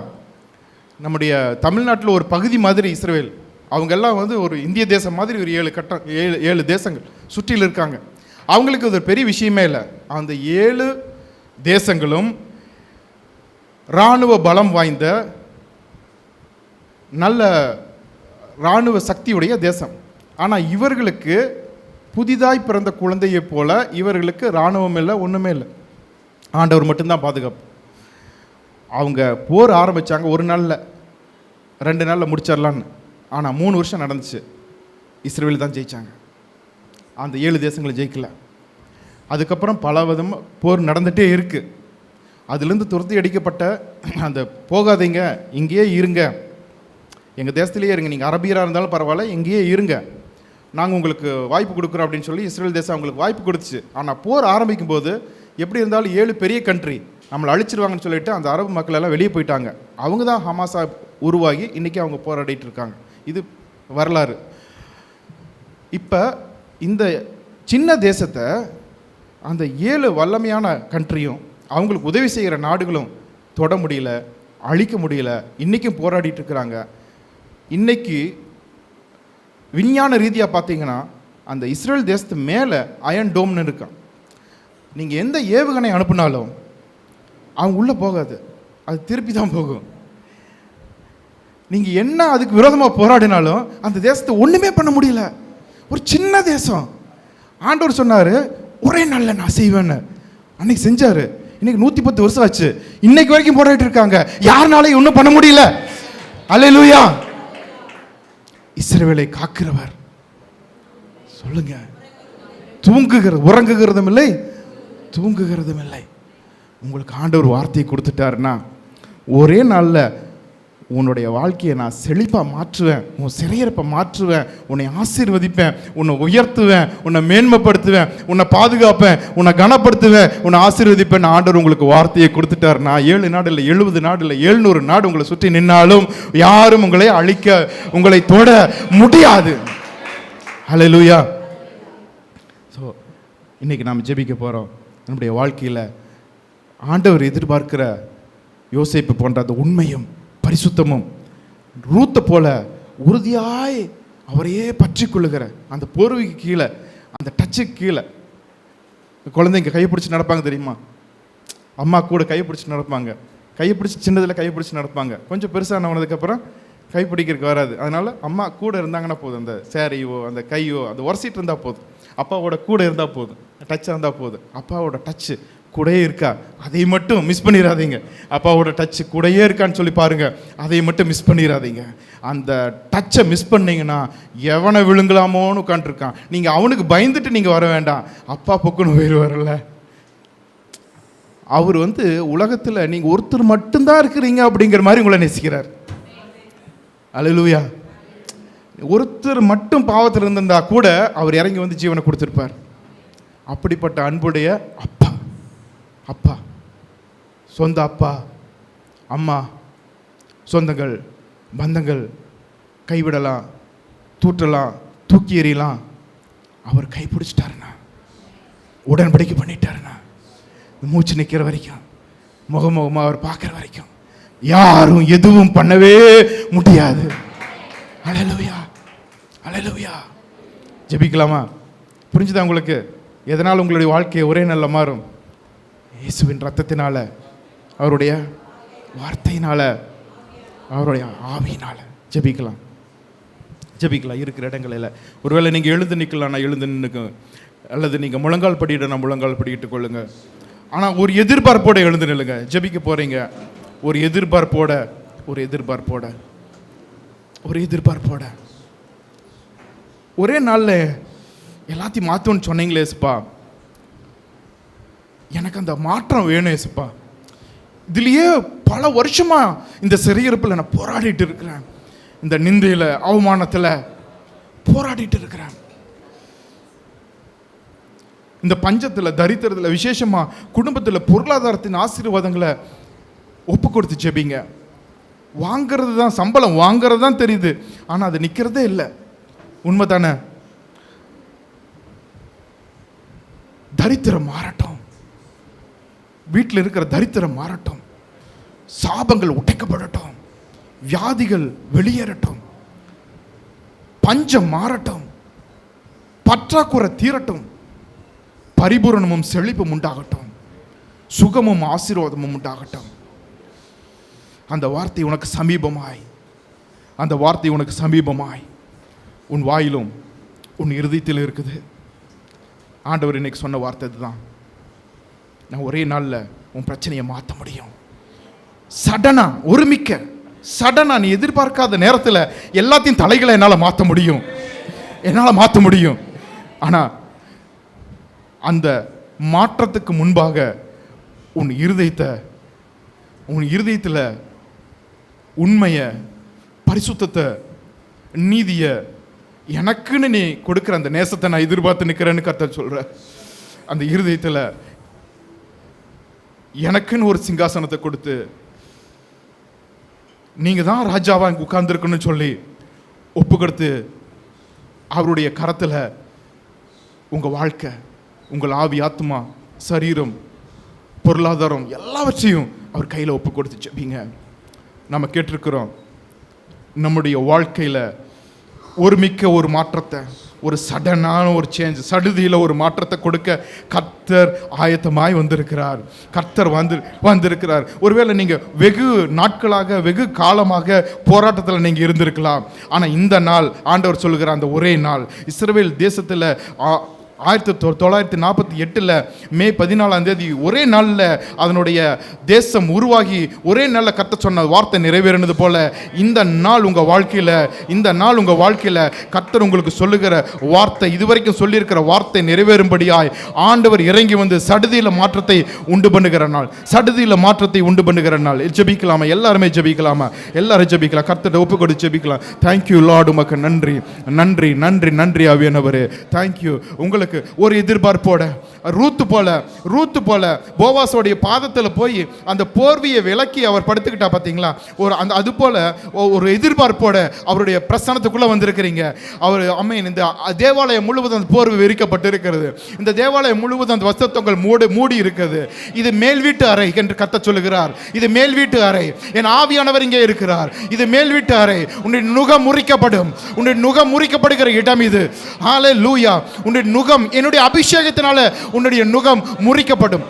நம்முடைய தமிழ்நாட்டில் ஒரு பகுதி மாதிரி இஸ்ரேல், அவங்கெல்லாம் வந்து ஒரு இந்திய தேசம் மாதிரி ஒரு 7 தேசங்கள் சுற்றியில் இருக்காங்க. அவங்களுக்கு அது பெரிய விஷயமே இல்லை. அந்த 7 தேசங்களும் இராணுவ பலம் வாய்ந்த நல்ல இராணுவ சக்தியுடைய தேசம். ஆனால் இவர்களுக்கு புதிதாய் பிறந்த குழந்தையை போல இவர்களுக்கு இராணுவம் இல்லை, ஒன்றுமே இல்லை. ஆண்டவர் மட்டும்தான் பாதுகாப்பு. அவங்க போர் ஆரம்பித்தாங்க, 1 நாளில் 2 நாளில் முடிச்சிடலான்னு. ஆனால் 3 வருஷம் நடந்துச்சு. இஸ்ரேல் தான் ஜெயித்தாங்க, அந்த 7 தேசங்களை ஜெயிக்கல. அதுக்கப்புறம் பல விதமாக போர் நடந்துகிட்டே இருக்குது. அதுலேருந்து துரத்தி அடிக்கப்பட்ட அந்த போகாதீங்க, இங்கேயே இருங்க, எங்கள் தேசத்துலேயே இருங்க, நீங்கள் அரபியராக இருந்தாலும் பரவாயில்ல, இங்கேயே இருங்க, நாங்கள் உங்களுக்கு வாய்ப்பு கொடுக்குறோம் அப்படின்னு சொல்லி இஸ்ரேல் தேசம் அவங்களுக்கு வாய்ப்பு கொடுத்துச்சு. ஆனால் போர் ஆரம்பிக்கும் போது எப்படி இருந்தாலும் 7 பெரிய கண்ட்ரி நம்மளை அழிச்சிருவாங்கன்னு சொல்லிட்டு அந்த அரபு மக்கள் எல்லாம் வெளியே போயிட்டாங்க. அவங்க தான் ஹமாஸா உருவாகி இன்றைக்கி அவங்க போராடிட்டு இருக்காங்க. இது வரலாறு. இப்போ இந்த சின்ன தேசத்தை அந்த 7 வல்லமையான கண்ட்ரியும் அவங்களுக்கு உதவி செய்கிற நாடுகளும் தொட முடியல, அழிக்க முடியல, இன்றைக்கும் போராடிட்டு இருக்கிறாங்க. இன்றைக்கி விஞ்ஞான ரீதியாக பார்த்தீங்கன்னா அந்த இஸ்ரேல் தேசத்து மேலே அயன் டோம்னு இருக்கான். நீங்கள் எந்த ஏவுகணை அனுப்புனாலும் அவங்க உள்ளே போகாது, அது திருப்பி தான் போகும். நீங்கள் என்ன அதுக்கு விரோதமாக போராடினாலும் அந்த தேசத்தை ஒன்றுமே பண்ண முடியல. ஒரு சின்ன தேசம். ஆண்டவர் சொன்னார் ஒரே நாளில் நான் செய்வேன்னு, அன்னைக்கு செஞ்சார். இன்னைக்கு 110 வருஷம் ஆச்சு, இன்னைக்கு வரைக்கும் போராடிட்டு இருக்காங்க, யாருனாலையும் ஒன்றும் பண்ண முடியல. அல்லேலூயா. இஸ்ரவேலை காக்கிறவர் சொல்லுங்க, உறங்குகிறதும் இல்லை, தூங்குகிறதும் இல்லை. உங்களுக்கு ஆண்டவர் வார்த்தையை கொடுத்துட்டாருன்னா ஒரே நாளில் உன்னுடைய வாழ்க்கையை நான் செழிப்பாக மாற்றுவேன், உன் சிறையிருப்பை மாற்றுவேன், உன்னை ஆசீர்வதிப்பேன், உன்னை உயர்த்துவேன், உன்னை மேன்மைப்படுத்துவேன், உன்னை பாதுகாப்பேன், உன்னை கனப்படுத்துவேன், உன்னை ஆசீர்வதிப்பேன். ஆண்டவர் உங்களுக்கு வார்த்தையை கொடுத்துட்டாருன்னா 7 நாடு இல்லை, 70 நாடு இல்லை, 700 நாடு உங்களை சுற்றி நின்னாலும் யாரும் உங்களை அழிக்க, உங்களை தொட முடியாது. ஹல்லேலூயா. ஸோ இன்னைக்கு நாம் ஜெபிக்க போகிறோம். நம்முடைய வாழ்க்கையில் ஆண்டவர் எதிர்பார்க்கிற யோசேப்பு போன்ற அந்த உண்மையும் பரிசுத்தமும் ரூத்தை போல உறுதியாய் அவரையே பற்றி கொள்ளுகிற அந்த போர்வைக்கு கீழே, அந்த டச்சுக்கு கீழே குழந்தைங்க கையை பிடிச்சி நடப்பாங்க தெரியுமா? அம்மா கூட கையை பிடிச்சி நடப்பாங்க. கையை பிடிச்சி சின்னதில் கையை பிடிச்சி நடப்பாங்க. கொஞ்சம் பெருசானவனதுக்கப்புறம் கை பிடிக்கிறதுக்கு வராது. அதனால் அம்மா கூட இருந்தாங்கன்னா போதும், அந்த சேரையோ அந்த கையோ அந்த உரசிட்டு இருந்தால் போதும், அப்பாவோட கூட இருந்தால் போதும், டச்சாக இருந்தால் போதும். அப்பாவோட டச்சு கூடயே இருக்கா, அதை மட்டும் மிஸ் பண்ணிடாதீங்க. அப்பாவோட டச்சு கூடயே இருக்கான்னு சொல்லி பாருங்கள், அதை மட்டும் மிஸ் பண்ணிடாதீங்க. அந்த டச்சை மிஸ் பண்ணிங்கன்னா எவனை விழுங்கலாமோன்னு உட்காந்துருக்கான். நீங்கள் அவனுக்கு பயந்துட்டு நீங்கள் வர வேண்டாம், அப்பா பொக்குன்னு போயிடுவார்ல. அவர் உலகத்தில் நீங்கள் ஒருத்தர் மட்டும்தான் இருக்கிறீங்க அப்படிங்கிற மாதிரி உங்களை நேசிக்கிறார். அல்லேலூயா. ஒருத்தர் மட்டும் பாவத்தில் இருந்திருந்தா கூட அவர் இறங்கி ஜீவனை கொடுத்துருப்பார். அப்படிப்பட்ட அன்புடைய அப்பா, அப்பா, சொந்த அப்பா, அம்மா, சொந்தங்கள், பந்தங்கள் கைவிடலாம், தூற்றலாம், தூக்கி எறியலாம். அவர் கைப்பிடிச்சிட்டாருண்ணா, உடன்படிக்கை பண்ணிட்டாருண்ணா, மூச்சு நிற்கிற வரைக்கும், முகமுகமாக அவர் பார்க்குற வரைக்கும் யாரும் எதுவும் பண்ணவே முடியாது. அல்லேலூயா, அல்லேலூயா. ஜெபிக்கலாமா? புரிஞ்சுதா உங்களுக்கு? எதனால் உங்களுடைய வாழ்க்கையை ஒரே நல்ல மாறும்? இயேசுவின் ரத்தத்தினால, அவருடைய வார்த்தையினால, அவருடைய ஆவியினால. ஜெபிக்கலாம், ஜெபிக்கலாம் இருக்கிற இடங்களில். ஒருவேளை நீங்கள் எழுந்து நிற்கலாம், நான் எழுந்து நின்றுக்கு, அல்லது நீங்கள் முழங்கால் படியிட நான் முழங்கால் படிக்கிட்டு கொள்ளுங்க. ஆனால் ஒரு எதிர்பார்ப்போட எழுந்து நில்லுங்க. ஜெபிக்க போகிறீங்க, ஒரு எதிர்பார்ப்போட, ஒரு எதிர்பார்ப்போட, ஒரு எதிர்பார்ப்போட. ஒரே நாளில் எல்லாத்தையும் மாற்றணும்னு சொன்னீங்களே ஏசுப்பா, எனக்கு அந்த மாற்றம் வேணும் ஏசுப்பா. இதுலேயே பல வருஷமா இந்த சிறையிருப்பில் நான் போராடிட்டு இருக்கிறேன், இந்த நிந்தையில் அவமானத்தில் போராடிட்டு இருக்கிறேன், இந்த பஞ்சத்தில் தரித்திரத்தில், விசேஷமாக குடும்பத்தில் பொருளாதாரத்தின் ஆசீர்வாதங்களை ஒப்பு கொடுத்து ஜெபிங்க. வாங்கிறது தான், சம்பளம் வாங்கிறது தான் தெரியுது, ஆனால் அது நிற்கிறதே இல்லை. உண்மை தானே? தரித்திரம் மாறட்டும், வீட்டில் இருக்கிற தரித்திரம் மாறட்டும், சாபங்கள் உடைக்கப்படட்டும், வியாதிகள் வெளியேறட்டும், பஞ்சம் மாறட்டும், பற்றாக்குறை தீரட்டும், பரிபூரணமும் செழிப்பும் உண்டாகட்டும், சுகமும் ஆசீர்வாதமும் உண்டாகட்டும். அந்த வார்த்தை உனக்கு சமீபமாய், அந்த வார்த்தை உனக்கு சமீபமாய் உன் வாயிலும் உன் இருதயத்தில் இருக்குது. ஆண்டவர் இன்னைக்கு சொன்ன வார்த்தை இதுதான். நான் ஒரே நாளில் உன் பிரச்சனையை மாற்ற முடியும். சடனா, ஒருமிக்க சடனா, நீ எதிர்பார்க்காத நேரத்தில் எல்லாத்தையும் தலைகளை என்னால் மாற்ற முடியும், என்னால் மாற்ற முடியும். ஆனால் அந்த மாற்றத்துக்கு முன்பாக உன் இருதயத்தில் உண்மையை, பரிசுத்தத்தை, நீதியை, எனக்குன்னு நீ கொடுக்குற அந்த நேசத்தை நான் எதிர்பார்த்து நிற்கிறேன்னு கர்த்தர் சொல்ற. அந்த இருதயத்தில் எனக்குன்னு ஒரு சிங்காசனத்தை கொடுத்து நீங்க தான் ராஜாவா உட்கார்ந்துருக்கணும்னு சொல்லி ஒப்பு கொடுத்து அவருடைய கரத்தில் உங்க வாழ்க்கை, உங்கள் ஆவி, ஆத்மா, சரீரம், பொருளாதாரம் எல்லாவற்றையும் அவர் கையில் ஒப்பு கொடுத்து ஜெபிங்க. நம்ம கேட்டிருக்கிறோம், நம்முடைய வாழ்க்கையில் ஒருமிக்க ஒரு மாற்றத்தை, ஒரு சடனான ஒரு சேஞ்ச், சடுதியில் ஒரு மாற்றத்தை கொடுக்க கர்த்தர் ஆயத்தமாய் வந்திருக்கிறார். கர்த்தர் வந்திருக்கிறார். ஒருவேளை நீங்கள் வெகு நாட்களாக, வெகு காலமாக போராட்டத்தில் நீங்கள் இருந்திருக்கலாம். ஆனால் இந்த நாள் ஆண்டவர் சொல்லுகிற அந்த ஒரே நாள், இஸ்ரவேல் தேசத்தில் 1948 மே 14 ஒரே நாளில் அதனுடைய தேசம் உருவாகி ஒரே நாளில் கர்த்தர் சொன்ன வார்த்தை நிறைவேறினது போல இந்த நாள் உங்கள் வாழ்க்கையில், இந்த நாள் உங்கள் வாழ்க்கையில் கர்த்தர் உங்களுக்கு சொல்லுகிற வார்த்தை, இதுவரைக்கும் சொல்லியிருக்கிற வார்த்தை நிறைவேறும்படியாய் ஆண்டவர் இறங்கி வந்து சடுதியில் மாற்றத்தை உண்டு பண்ணுகிற நாள், சடுதியில் மாற்றத்தை உண்டு பண்ணுகிற நாள். ஜெபிக்கலாமா? எல்லாருமே ஜெபிக்கலாமா? எல்லாரும் ஜெபிக்கலாம். கர்த்தரை ஒப்பு கொடுத்து ஜெபிக்கலாம். தேங்க்யூ லார்ட், உமக்கு நன்றி, நன்றி, நன்றி, நன்றி ஆவியானவரே. தேங்க்யூ. உங்களுக்கு உங்களுக்கு ஒரு எதிர்பார்ப்போட ரூத்து போல போவாஸோடைய பாதத்தில் போய் அந்த போர்வையை விலக்கி அவர் படுத்துக்கிட்டா பார்த்தீங்களா, அது போல ஒரு எதிர்பார்ப்போட அவருடைய பிரசனத்துக்குள்ள வந்திருக்கிறீங்க. அவர் அம்மேன் இந்த தேவாலயம் முழுவதும் அந்த போர்வை விரிக்கப்பட்டு இருக்கிறது. இந்த தேவாலயம் முழுவதும் அந்த வஸ்திரங்கள் மூடி இருக்கிறது. இது மேல் வீட்டு அறை என்று கர்த்தர் சொல்லுகிறார். இது மேல் வீட்டு அறை, என் ஆவியானவர் இங்கே இருக்கிறார். இது மேல் வீட்டு அறை. உன்னுடைய நுகம் முறிக்கப்படும். உன்னுடைய நுகம் முறிக்கப்படுகிற இடம் இது. ஹல்லேலூயா. உன்னுடைய நுகம் என்னுடைய அபிஷேகத்தினால உன்னுடைய நுகம் முறிக்கப்படும்.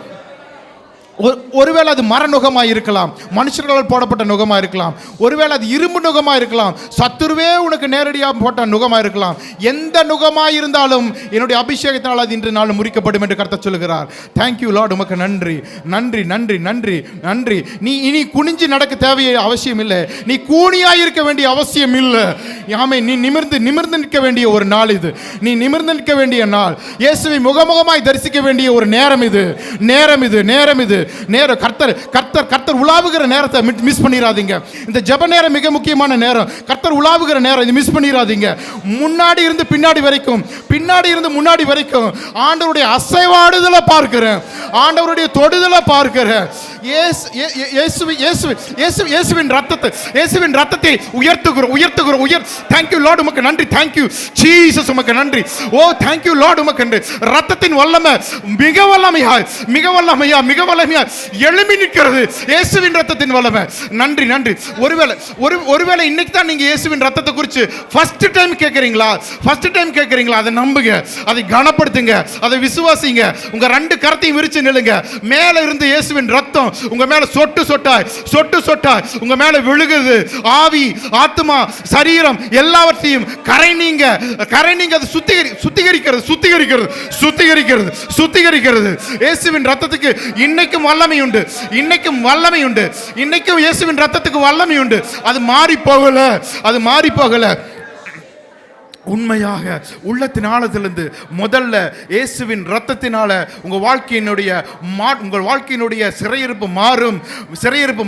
ஒருவேளை அது மர நுகமாக இருக்கலாம், மனுஷர்களால் போடப்பட்ட நுகமாக இருக்கலாம், ஒருவேளை அது இரும்பு நுகமாக இருக்கலாம், சத்துருவே உனக்கு நேரடியாக போட்ட நுகமாக இருக்கலாம். எந்த நுகமாக இருந்தாலும் என்னுடைய அபிஷேகத்தினால் அது இன்று நாள் முறிக்கப்படும் என்று கர்த்தர் சொல்லுகிறார். Thank you Lord. உமக்கு நன்றி நன்றி நன்றி நன்றி நன்றி. நீ இனி குனிஞ்சு நடக்க தேவைய அவசியம் இல்லை. நீ கூனியாக இருக்க வேண்டிய அவசியம் இல்லை. ஆமே, நீ நிமிர்ந்து நிற்க வேண்டிய ஒரு நாள் இது. நீ நிமிர்ந்து நிற்க வேண்டிய நாள். இயேசுவை முகமுகமாய் தரிசிக்க வேண்டிய ஒரு நேரம் இது. கர்த்தர் உலாவுகிற நேரத்தை மிஸ் பண்ணிராதீங்க. இந்த ஜெப நேரம் மிக முக்கியமான நேரம். கர்த்தர் உலாவுகிற நேரம், இது மிஸ் பண்ணிராதீங்க. முன்னாடி இருந்து பின்னாடி வரைக்கும், பின்னாடி இருந்து முன்னாடி வரைக்கும் ஆண்டவருடைய அசைவாடுதலை பார்க்கிறேன், ஆண்டவருடைய தொடுதலை பார்க்கிறேன். இயேசுவின் ரத்தத்தை உயர்த்துகிறோம். Thank you Lord. உமக்கு நன்றி. Thank you Jesus. உமக்கு நன்றி. ஓ thank you Lord. உமக்கு நன்றி. ரத்தத்தின் வல்லமை மிக வல்லமையா எழும்பி நிற்கிறது. இயேசுவின் ரத்தத்தின் வல்லமை. நன்றி நன்றி. ஒருவேளை இன்னைக்கு தான் நீங்க இயேசுவின் ரத்தத்தை குறித்து ஃபர்ஸ்ட் டைம் கேட்கறீங்களா, அதை நம்புங்க, அதை கனப்படுத்துங்க, அதை விசுவாசிங்க. உங்க ரெண்டு கரத்தையும் விரிச்சு நில்லுங்க. மேல இருந்து இயேசுவின் ரத்தம் உங்க மேல சொட்டு சொட்டாய் உங்க மேல விழுகுது. ஆவி, ஆத்மா, சரீரம் எல்லாவற்றையும் கரை நீங்க அது சுத்திகரிக்கிறது. இயேசுவின் ரத்தத்துக்கு இன்னைக்கும் வல்லமை உண்டு. இன்னைக்கும் இயேசுவின் ரத்தத்துக்கு வல்லமை உண்டு. அது மாறி போகல. உண்மையாக உள்ளத்தின் ஆழத்திலிருந்து முதல்ல இயேசுவின் ரத்தத்தினால உங்கள் வாழ்க்கையினுடைய சிறையிருப்பு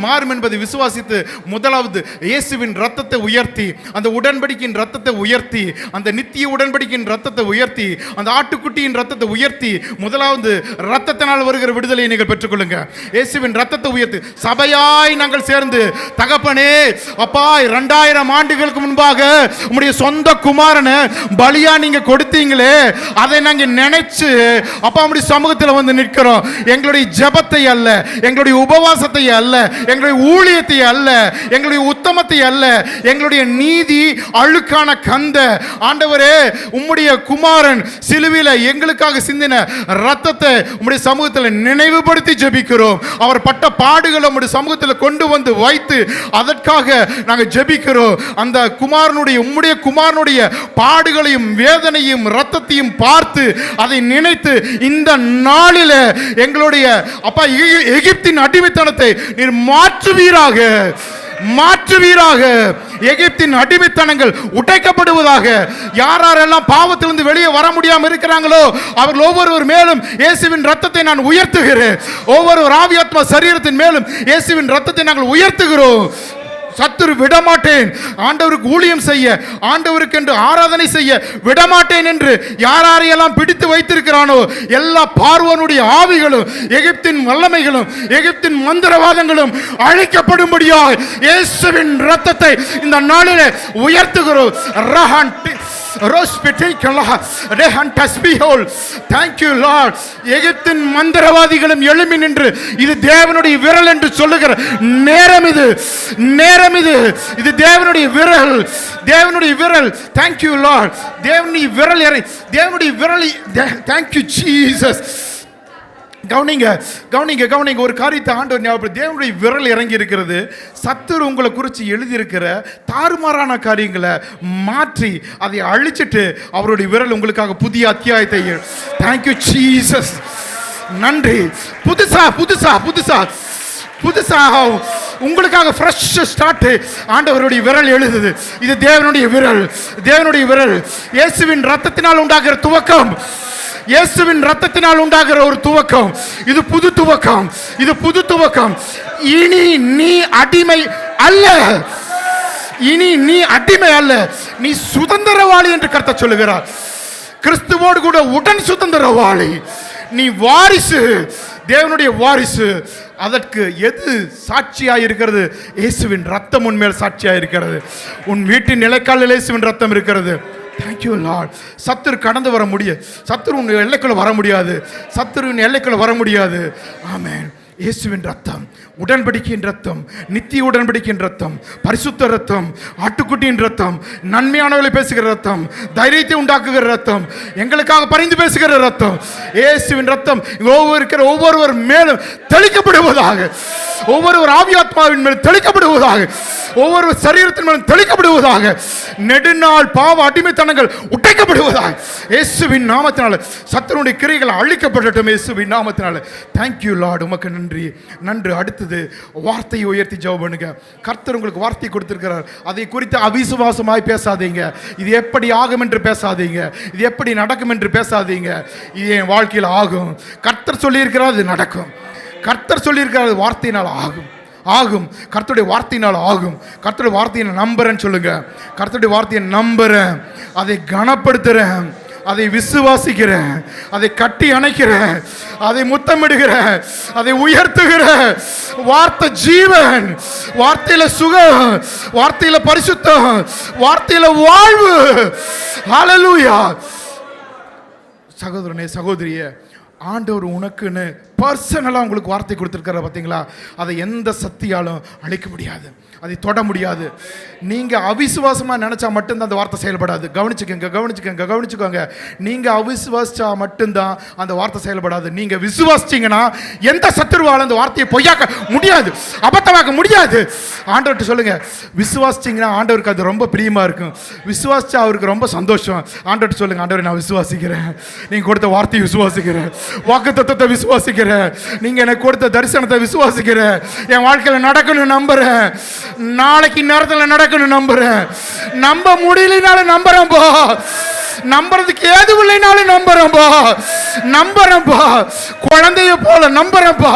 மாறும் என்பதை விசுவாசித்து முதலாவது இயேசுவின் ரத்தத்தை உயர்த்தி, அந்த உடன்படிக்கையின் ரத்தத்தை உயர்த்தி, அந்த நித்திய உடன்படிக்கையின் ரத்தத்தை உயர்த்தி, அந்த ஆட்டுக்குட்டியின் ரத்தத்தை உயர்த்தி, முதலாவது ரத்தத்தினால் வருகிற விடுதலையை நீங்கள் பெற்றுக்கொள்ளுங்க. இயேசுவின் ரத்தத்தை உயர்த்தி சபையாய் நாங்கள் சேர்ந்து, தகப்பனே அப்பா 2000 ஆண்டுகளுக்கு முன்பாக உம்முடைய சொந்த குமாரன் பலியா நீங்க கொடுத்தீங்களே, அதை நாங்க நினைச்சு அப்பா அப்படி சமூகத்தில் வந்து நிற்கிறோம். எங்களுடைய ஜெபத்தை அல்ல, எங்களுடைய உபவாசத்தை அல்ல, எங்களுடைய ஊழியத்தை அல்ல, எங்களுடைய உத்தமத்தை அல்ல, எங்களுடைய நீதி அழுக்கான கந்த ஆண்டவரே உம்முடைய குமாரன் சிலுவையில எங்களுக்காக சிந்தின ரத்தத்தை உம்முடைய சமூகத்தில் நினைவுபடுத்தி ஜெபிக்கிறோம். அவர் பட்ட பாடுகளை உம்முடைய சமூகத்தில் கொண்டு வந்து வைத்து அதற்காக நாங்கள் ஜெபிக்கிறோம். அந்த உம்முடைய குமாரனுடைய பாடுகளையும் வேதனையும் ரத்தத்தையும் பார்த்து அதை நினைத்து இந்த நாளில் எங்களுடைய அப்பா எகிப்தின் அடிமைத்தனத்தை நீர் மாற்றுவீராக. எகிப்தின் அடிமைத்தனங்கள் உடைக்கப்படுவதாக. யாரெல்லாம் பாவத்திலிருந்து வெளியே வர முடியாமல் இருக்கிறாங்களோ அவர்கள் ஒவ்வொருவர் மேலும் இயேசுவின் ரத்தத்தை நான் உயர்த்துகிறேன். ஒவ்வொரு ஆவியாத்மா சரீரத்தின் மேலும் இயேசுவின் ரத்தத்தை நாங்கள் உயர்த்துகிறோம். சத்துரு விடமாட்டேன், ஆண்டவருக்கு ஊழியம் செய்ய, ஆண்டவருக்கு என்று ஆராதனை செய்ய விடமாட்டேன் என்று யாரையெல்லாம் பிடித்து வைத்திருக்கிறானோ எல்லா பார்வோனுடைய ஆவிகளும், எகிப்தின் வல்லமைகளும், எகிப்தின் மந்திரவாதங்களும் அழிக்கப்படும்படியாக இயேசுவின் ரத்தத்தை இந்த நாளில் உயர்த்துகிறோம். எகிப்தின் மந்திரவாதிகளும் எழும்பி நின்று இது தேவனுடைய விரல் என்று சொல்லுகிற நேரம் இது தேவனுடைய விரல். Thank you Lord. தேவனுடைய விரல். Thank you Jesus. கவனிங்க ஒரு காரியத்தை ஆண்டவர் ஞாபகம். தேவனுடைய விரல் இறங்கி இருக்கிறது. சத்துரு உங்களை குறித்து எழுதியிருக்கிற தாறுமாறான காரியங்களை மாற்றி அதை அழிச்சிட்டு அவருடைய விரல் உங்களுக்காக புதிய அத்தியாயத்தை. Thank you Jesus. நன்றி. புதுசா உங்களுக்காக ஃப்ரெஷ் ஸ்டார்ட் ஆண்டவருடைய விரல் எழுதுது. இது தேவனுடைய விரல். இயேசுவின் ரத்தத்தினால் உண்டாகிற துவக்கம், இயேசுவின் ரத்தத்தினால் உண்டாகிற ஒரு துவக்கம். இது புது துவக்கம். இனி நீ அடிமை அல்ல, நீ சுதந்திரவாளி என்று கர்த்தர் சொல்லுகிறார். கிறிஸ்துவோடு கூட உடன் சுதந்திரவாளி. நீ வாரிசு, தேவனுடைய வாரிசு. அதற்கு எது சாட்சியாக இருக்கிறது? இயேசுவின் ரத்தம் உன்மேல் சாட்சியாக இருக்கிறது. உன் வீட்டின் நிலைக்காலில் இயேசுவின் ரத்தம் இருக்கிறது. Thank you Lord. சத்துரு கடந்து வர முடியாது, சத்துரு உன் எல்லைக்குள்ள வர முடியாது, சத்துருவின் எல்லைக்குள்ள வர முடியாது. ஆமென். இயேசுவின் ரத்தம், உடன்படிக்கையின் ரத்தம், நித்திய உடன்படிக்கையின் ரத்தம், பரிசுத்த ரத்தம், ஆட்டுக்குட்டியின் ரத்தம், நன்மையானவர்களை பேசுகிற ரத்தம், தைரியத்தை உண்டாக்குகிற ரத்தம், எங்களுக்காக பரிந்து பேசுகிற ரத்தம். இயேசுவின் ரத்தம் ஒவ்வொருவர் மேலும் தெளிக்கப்படுவதாக, ஒவ்வொரு ஆவியாத்மாவின் மேல் தெளிக்கப்படுவதாக, ஒவ்வொரு சரீரத்தின் மேலும் தெளிக்கப்படுவதாக, நெடுநாள் பாவ அடிமைத்தனங்கள் உடைக்கப்படுவதாக இயேசுவின் நாமத்தினால. சத்துருடைய கிரியைகள் அழிக்கப்படட்டும் இயேசுவின் நாமத்தினால. Thank you Lord. உமக்கு நன்றி, நன்று. அடுத்தது வார்த்தையை உயர்த்தி ஜெபம் பண்ணுங்க. கர்த்தர் உங்களுக்கு வார்த்தை கொடுத்திருக்கிறார். அதை குறித்து அவிசுவாசமாய் பேசாதீங்க. இது எப்படி ஆகும் என்று பேசாதீங்க. இது எப்படி நடக்கும் என்று பேசாதீங்க. இது என் வாழ்க்கையில் ஆகும். கர்த்தர் சொல்லியிருக்கிறார், அது நடக்கும். கர்த்தர் சொல்லியிருக்கிறார், அது வார்த்தையினால் ஆகும். ஆகும். கர்த்தருடைய வார்த்தையினால் ஆகும். கர்த்தருடைய வார்த்தையை நம்புறேன்னு சொல்லுங்க. கர்த்தருடைய வார்த்தையை நம்புறேன், அதை கனப்படுத்துறேன், அதை விசுவாசிக்கிறேன், அதை கட்டி அணைக்கிறேன், அதை முத்தமிடுகிறேன், அதை உயர்த்துகிறேன். வார்த்தை ஜீவன், வார்த்தையில சுகம், வார்த்தையில பரிசுத்தம், வார்த்தையில வாழ்வு. ஹல்லேலூயா. சகோதரனே, சகோதரியே, ஆண்டவர் உனக்குன்னு பர்சனலாக உங்களுக்கு வார்த்தை கொடுத்துருக்காரு பார்த்தீங்களா? அதை எந்த சக்தியாலும் அழிக்க முடியாது, அதை தொட முடியாது. நீங்கள் அவிசுவாசமாக நினச்சா மட்டும்தான் அந்த வார்த்தை செயல்படாது. கவனிச்சுக்கோங்க. நீங்கள் அவிசுவாசிச்சா மட்டும்தான் அந்த வார்த்தை செயல்படாது. நீங்கள் விசுவாசிச்சிங்கன்னா எந்த சத்துருவாலும் அந்த வார்த்தையை பொய்யாக்க முடியாது, அபத்தமாக்க முடியாது. ஆண்டவர்கிட்ட சொல்லுங்கள், விசுவாசிச்சிங்கன்னா ஆண்டவருக்கு அது ரொம்ப பிரியமாக இருக்கும். விசுவாசிச்சா அவருக்கு ரொம்ப சந்தோஷம். ஆண்டவர்கிட்ட சொல்லுங்கள், ஆண்டவரை நான் விசுவாசிக்கிறேன், நீங்கள் கொடுத்த வார்த்தையை விசுவாசிக்கிறேன், வாக்குத்தத்தத்தை விசுவாசிக்கிறேன், நீங்கள் எனக்கு கொடுத்த தரிசனத்தை விசுவாசிக்கிறேன், என் வாழ்க்கையில் நடக்கணும்னு நம்புறேன், நாளைக்கு நேரத்தில் நடக்கணும் நம்புறேன். நம்ப முடியலனாலும் நம்புறேன்பா, நம்புறதுக்கு ஏதும் இல்லைனாலும் நம்புறேன்பா, நம்புறேன்பா, குழந்தைய போல நம்புறேன்பா,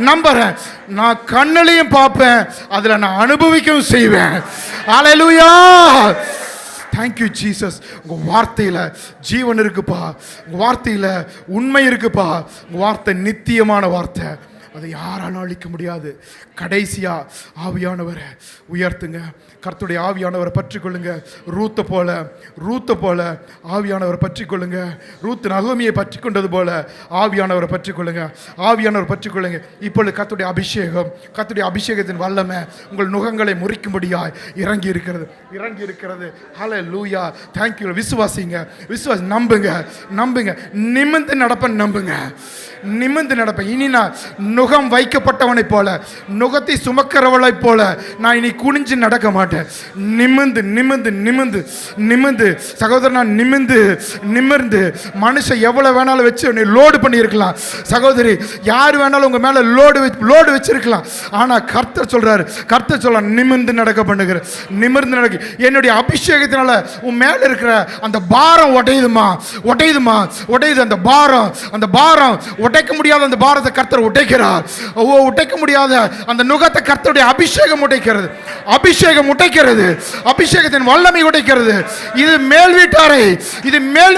நம்புறேன். நான் கண்ணிலையும் பார்ப்பேன், அதில் நான் அனுபவிக்கவும் செய்வேன். ஹல்லேலூயா. Thank you Jesus. உங்கள் வார்த்தையில் ஜீவன் இருக்குப்பா, உங்கள் வார்த்தையில் உண்மை இருக்குப்பா. உங்கள் வார்த்தை நித்தியமான வார்த்தை, அதை யாராலும் அழிக்க முடியாது. கடைசியாக ஆவியானவரை உயர்த்துங்க. கர்த்தருடைய ஆவியானவரை பற்றிக்கொள்ளுங்க. ரூத்தை போல ஆவியானவரை பற்றிக்கொள்ளுங்க. ரூத் நகோமியை பற்றி கொண்டது போல ஆவியானவரை பற்றிக்கொள்ளுங்க. ஆவியானவரை பற்றிக்கொள்ளுங்க. இப்பொழுது கர்த்தருடைய அபிஷேகம், கர்த்தருடைய அபிஷேகத்தின் வல்லமை உங்கள் நுகங்களை முறிக்கும்படியாய் இறங்கி இருக்கிறது. ஹல்லேலூயா. தேங்க்யூ. விசுவாசிங்க, நம்புங்க. நிமிர்ந்து நடப்பேன், நிமிர்ந்து நடப்பேன். இனி நான் நுகம் வைக்கப்பட்டவனை போல, நுகத்தை சுமக்கிறவளை போல நான் இனி குனிஞ்சு நடக்க மாட்டேன். நிமிர்ந்து சகோதரன், நான் நிமிர்ந்து மனுஷன் எவ்வளவு வேணாலும் வச்சு லோடு பண்ணியிருக்கலாம். சகோதரி, யார் வேணாலும் உங்க மேல லோடு வச்சிருக்கலாம். ஆனா கர்த்தர் சொல்றாரு, நிமிர்ந்து நடக்க பண்ணுகிற, நிமிர்ந்து நடக்க. என்னுடைய அபிஷேகத்தினால உன் மேல இருக்கிற அந்த பாரம் உடையுது. அந்த பாரம் உடைக்க முடியாத அந்த பாரத்தை கர்த்தர் உடைக்கிறார். உடைக்க முடியாத அந்த நுகத்தை கர்த்தருடைய அபிஷேகம் உடைக்கிறது. அபிஷேகத்தின் வல்லமை உடைக்கிறது. இது மேல்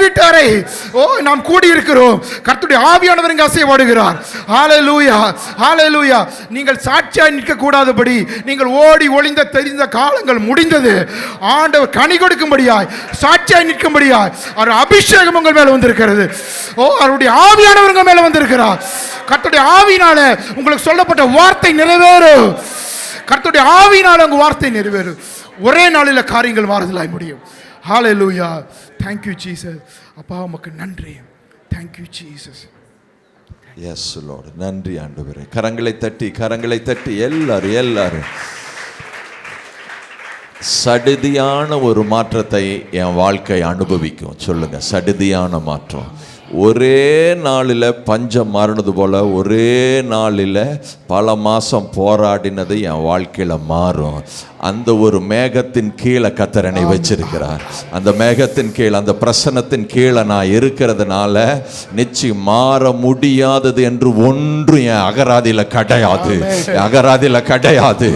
வீட்டாரை நாம் கூடி இருக்கிறோம். கர்த்தருடைய ஆவியானவர் இங்கு அசைவாடுகிறார். ஹல்லேலூயா. நீங்கள் சாட்சியாய் நிற்க கூடாதபடி நீங்கள் ஓடி ஒளிந்த தெரிந்த காலங்கள் முடிந்தது. ஆண்டவர் கனி கொடுக்கும்படியாய், சாட்சியாய் நிற்கும்படியாய் அவர் அபிஷேகம் உங்கள் மேல வந்திருக்கிறது. அவருடைய ஆவியானவர் உங்கள் மேல வந்திருக்கிறார். கர்த்தருடைய ஆவியினால உங்களுக்கு சொல்லப்பட்ட வார்த்தை நிறைவேறும். கர்த்தருடைய ஆவியினால உங்க வார்த்தை நிறைவேறும். ஒரே நாளில் காரியங்கள் மாறுதலாய் முடியும். ஹல்லேலூயா. Thank you Jesus. அப்பா உமக்கு நன்றி. Thank you Jesus. Yes Lord. நன்றி ஆண்டவரே. கரங்களை தட்டி எல்லாரும் சடுதியான ஒரு மாற்றத்தை என் வாழ்க்கை அனுபவிக்கும். சொல்லுங்க, சடுதியான மாற்றம். ஒரே நாளில் பஞ்சம் மாறினது போல் ஒரே நாளில் பல மாதம் போராடினது என் வாழ்க்கையில் மாறும். அந்த ஒரு மேகத்தின் கீழே கத்தரனை வச்சிருக்கிறார். அந்த மேகத்தின் கீழே, அந்த பிரசன்னத்தின் கீழே நான் இருக்கிறதுனால நிச்சயம் மாற முடியாதது என்று ஒன்றும் என் அகராதியில் கிடையாது. அகராதியில் கிடையாது.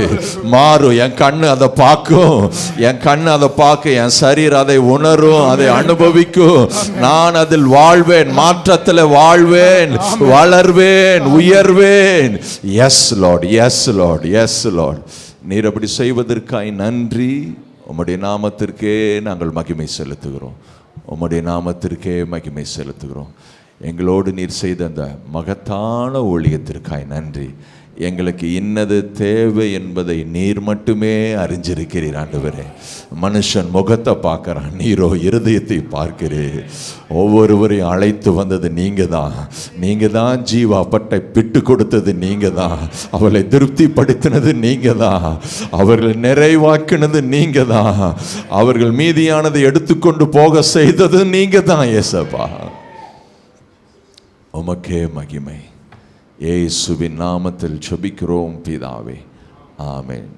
மாறும். என் கண்ணு அதை பார்க்கும், என் கண்ணு அதை பார்க்க, என் சரீரம் அதை உணரும், அதை அனுபவிக்கும். நான் அதில் வாழ்வேன், மாற்றத்தில் வாழ்வேன், வளர்வேன், உயர்வேன். Yes lord, yes lord, yes lord. நீர் அப்படி செய்வதற்காய் நன்றி. உம்முடைய நாமத்திற்கே நாங்கள் மகிமை செலுத்துகிறோம். உம்முடைய நாமத்திற்கே மகிமை செலுத்துகிறோம். எங்களோடு நீர் செய்த அந்த மகத்தான ஊழியத்திற்காய் நன்றி. எங்களுக்கு இன்னது தேவை என்பதை நீர் மட்டுமே அறிஞ்சிருக்கிறீர் ஆண்டவரே. மனுஷன் முகத்தை பார்க்கறான், நீரோ இருதயத்தை பார்க்கிறீர். ஒவ்வொருவரையும் அழைத்து வந்தது நீங்க தான். நீங்க தான் ஜீவா பட்டை பிட்டு கொடுத்தது நீங்க தான். அவளை திருப்திப்படுத்தினது நீங்க தான். அவர்கள் நிறைவாக்கினது நீங்க தான். அவர்கள் மீதியானதை எடுத்துக்கொண்டு போக செய்தது நீங்க தான். ஏசப்பா, உமக்கே மகிமை. இயேசுவின் நாமத்தில் ஜெபிக்கிறோம் பிதாவே. ஆமென்.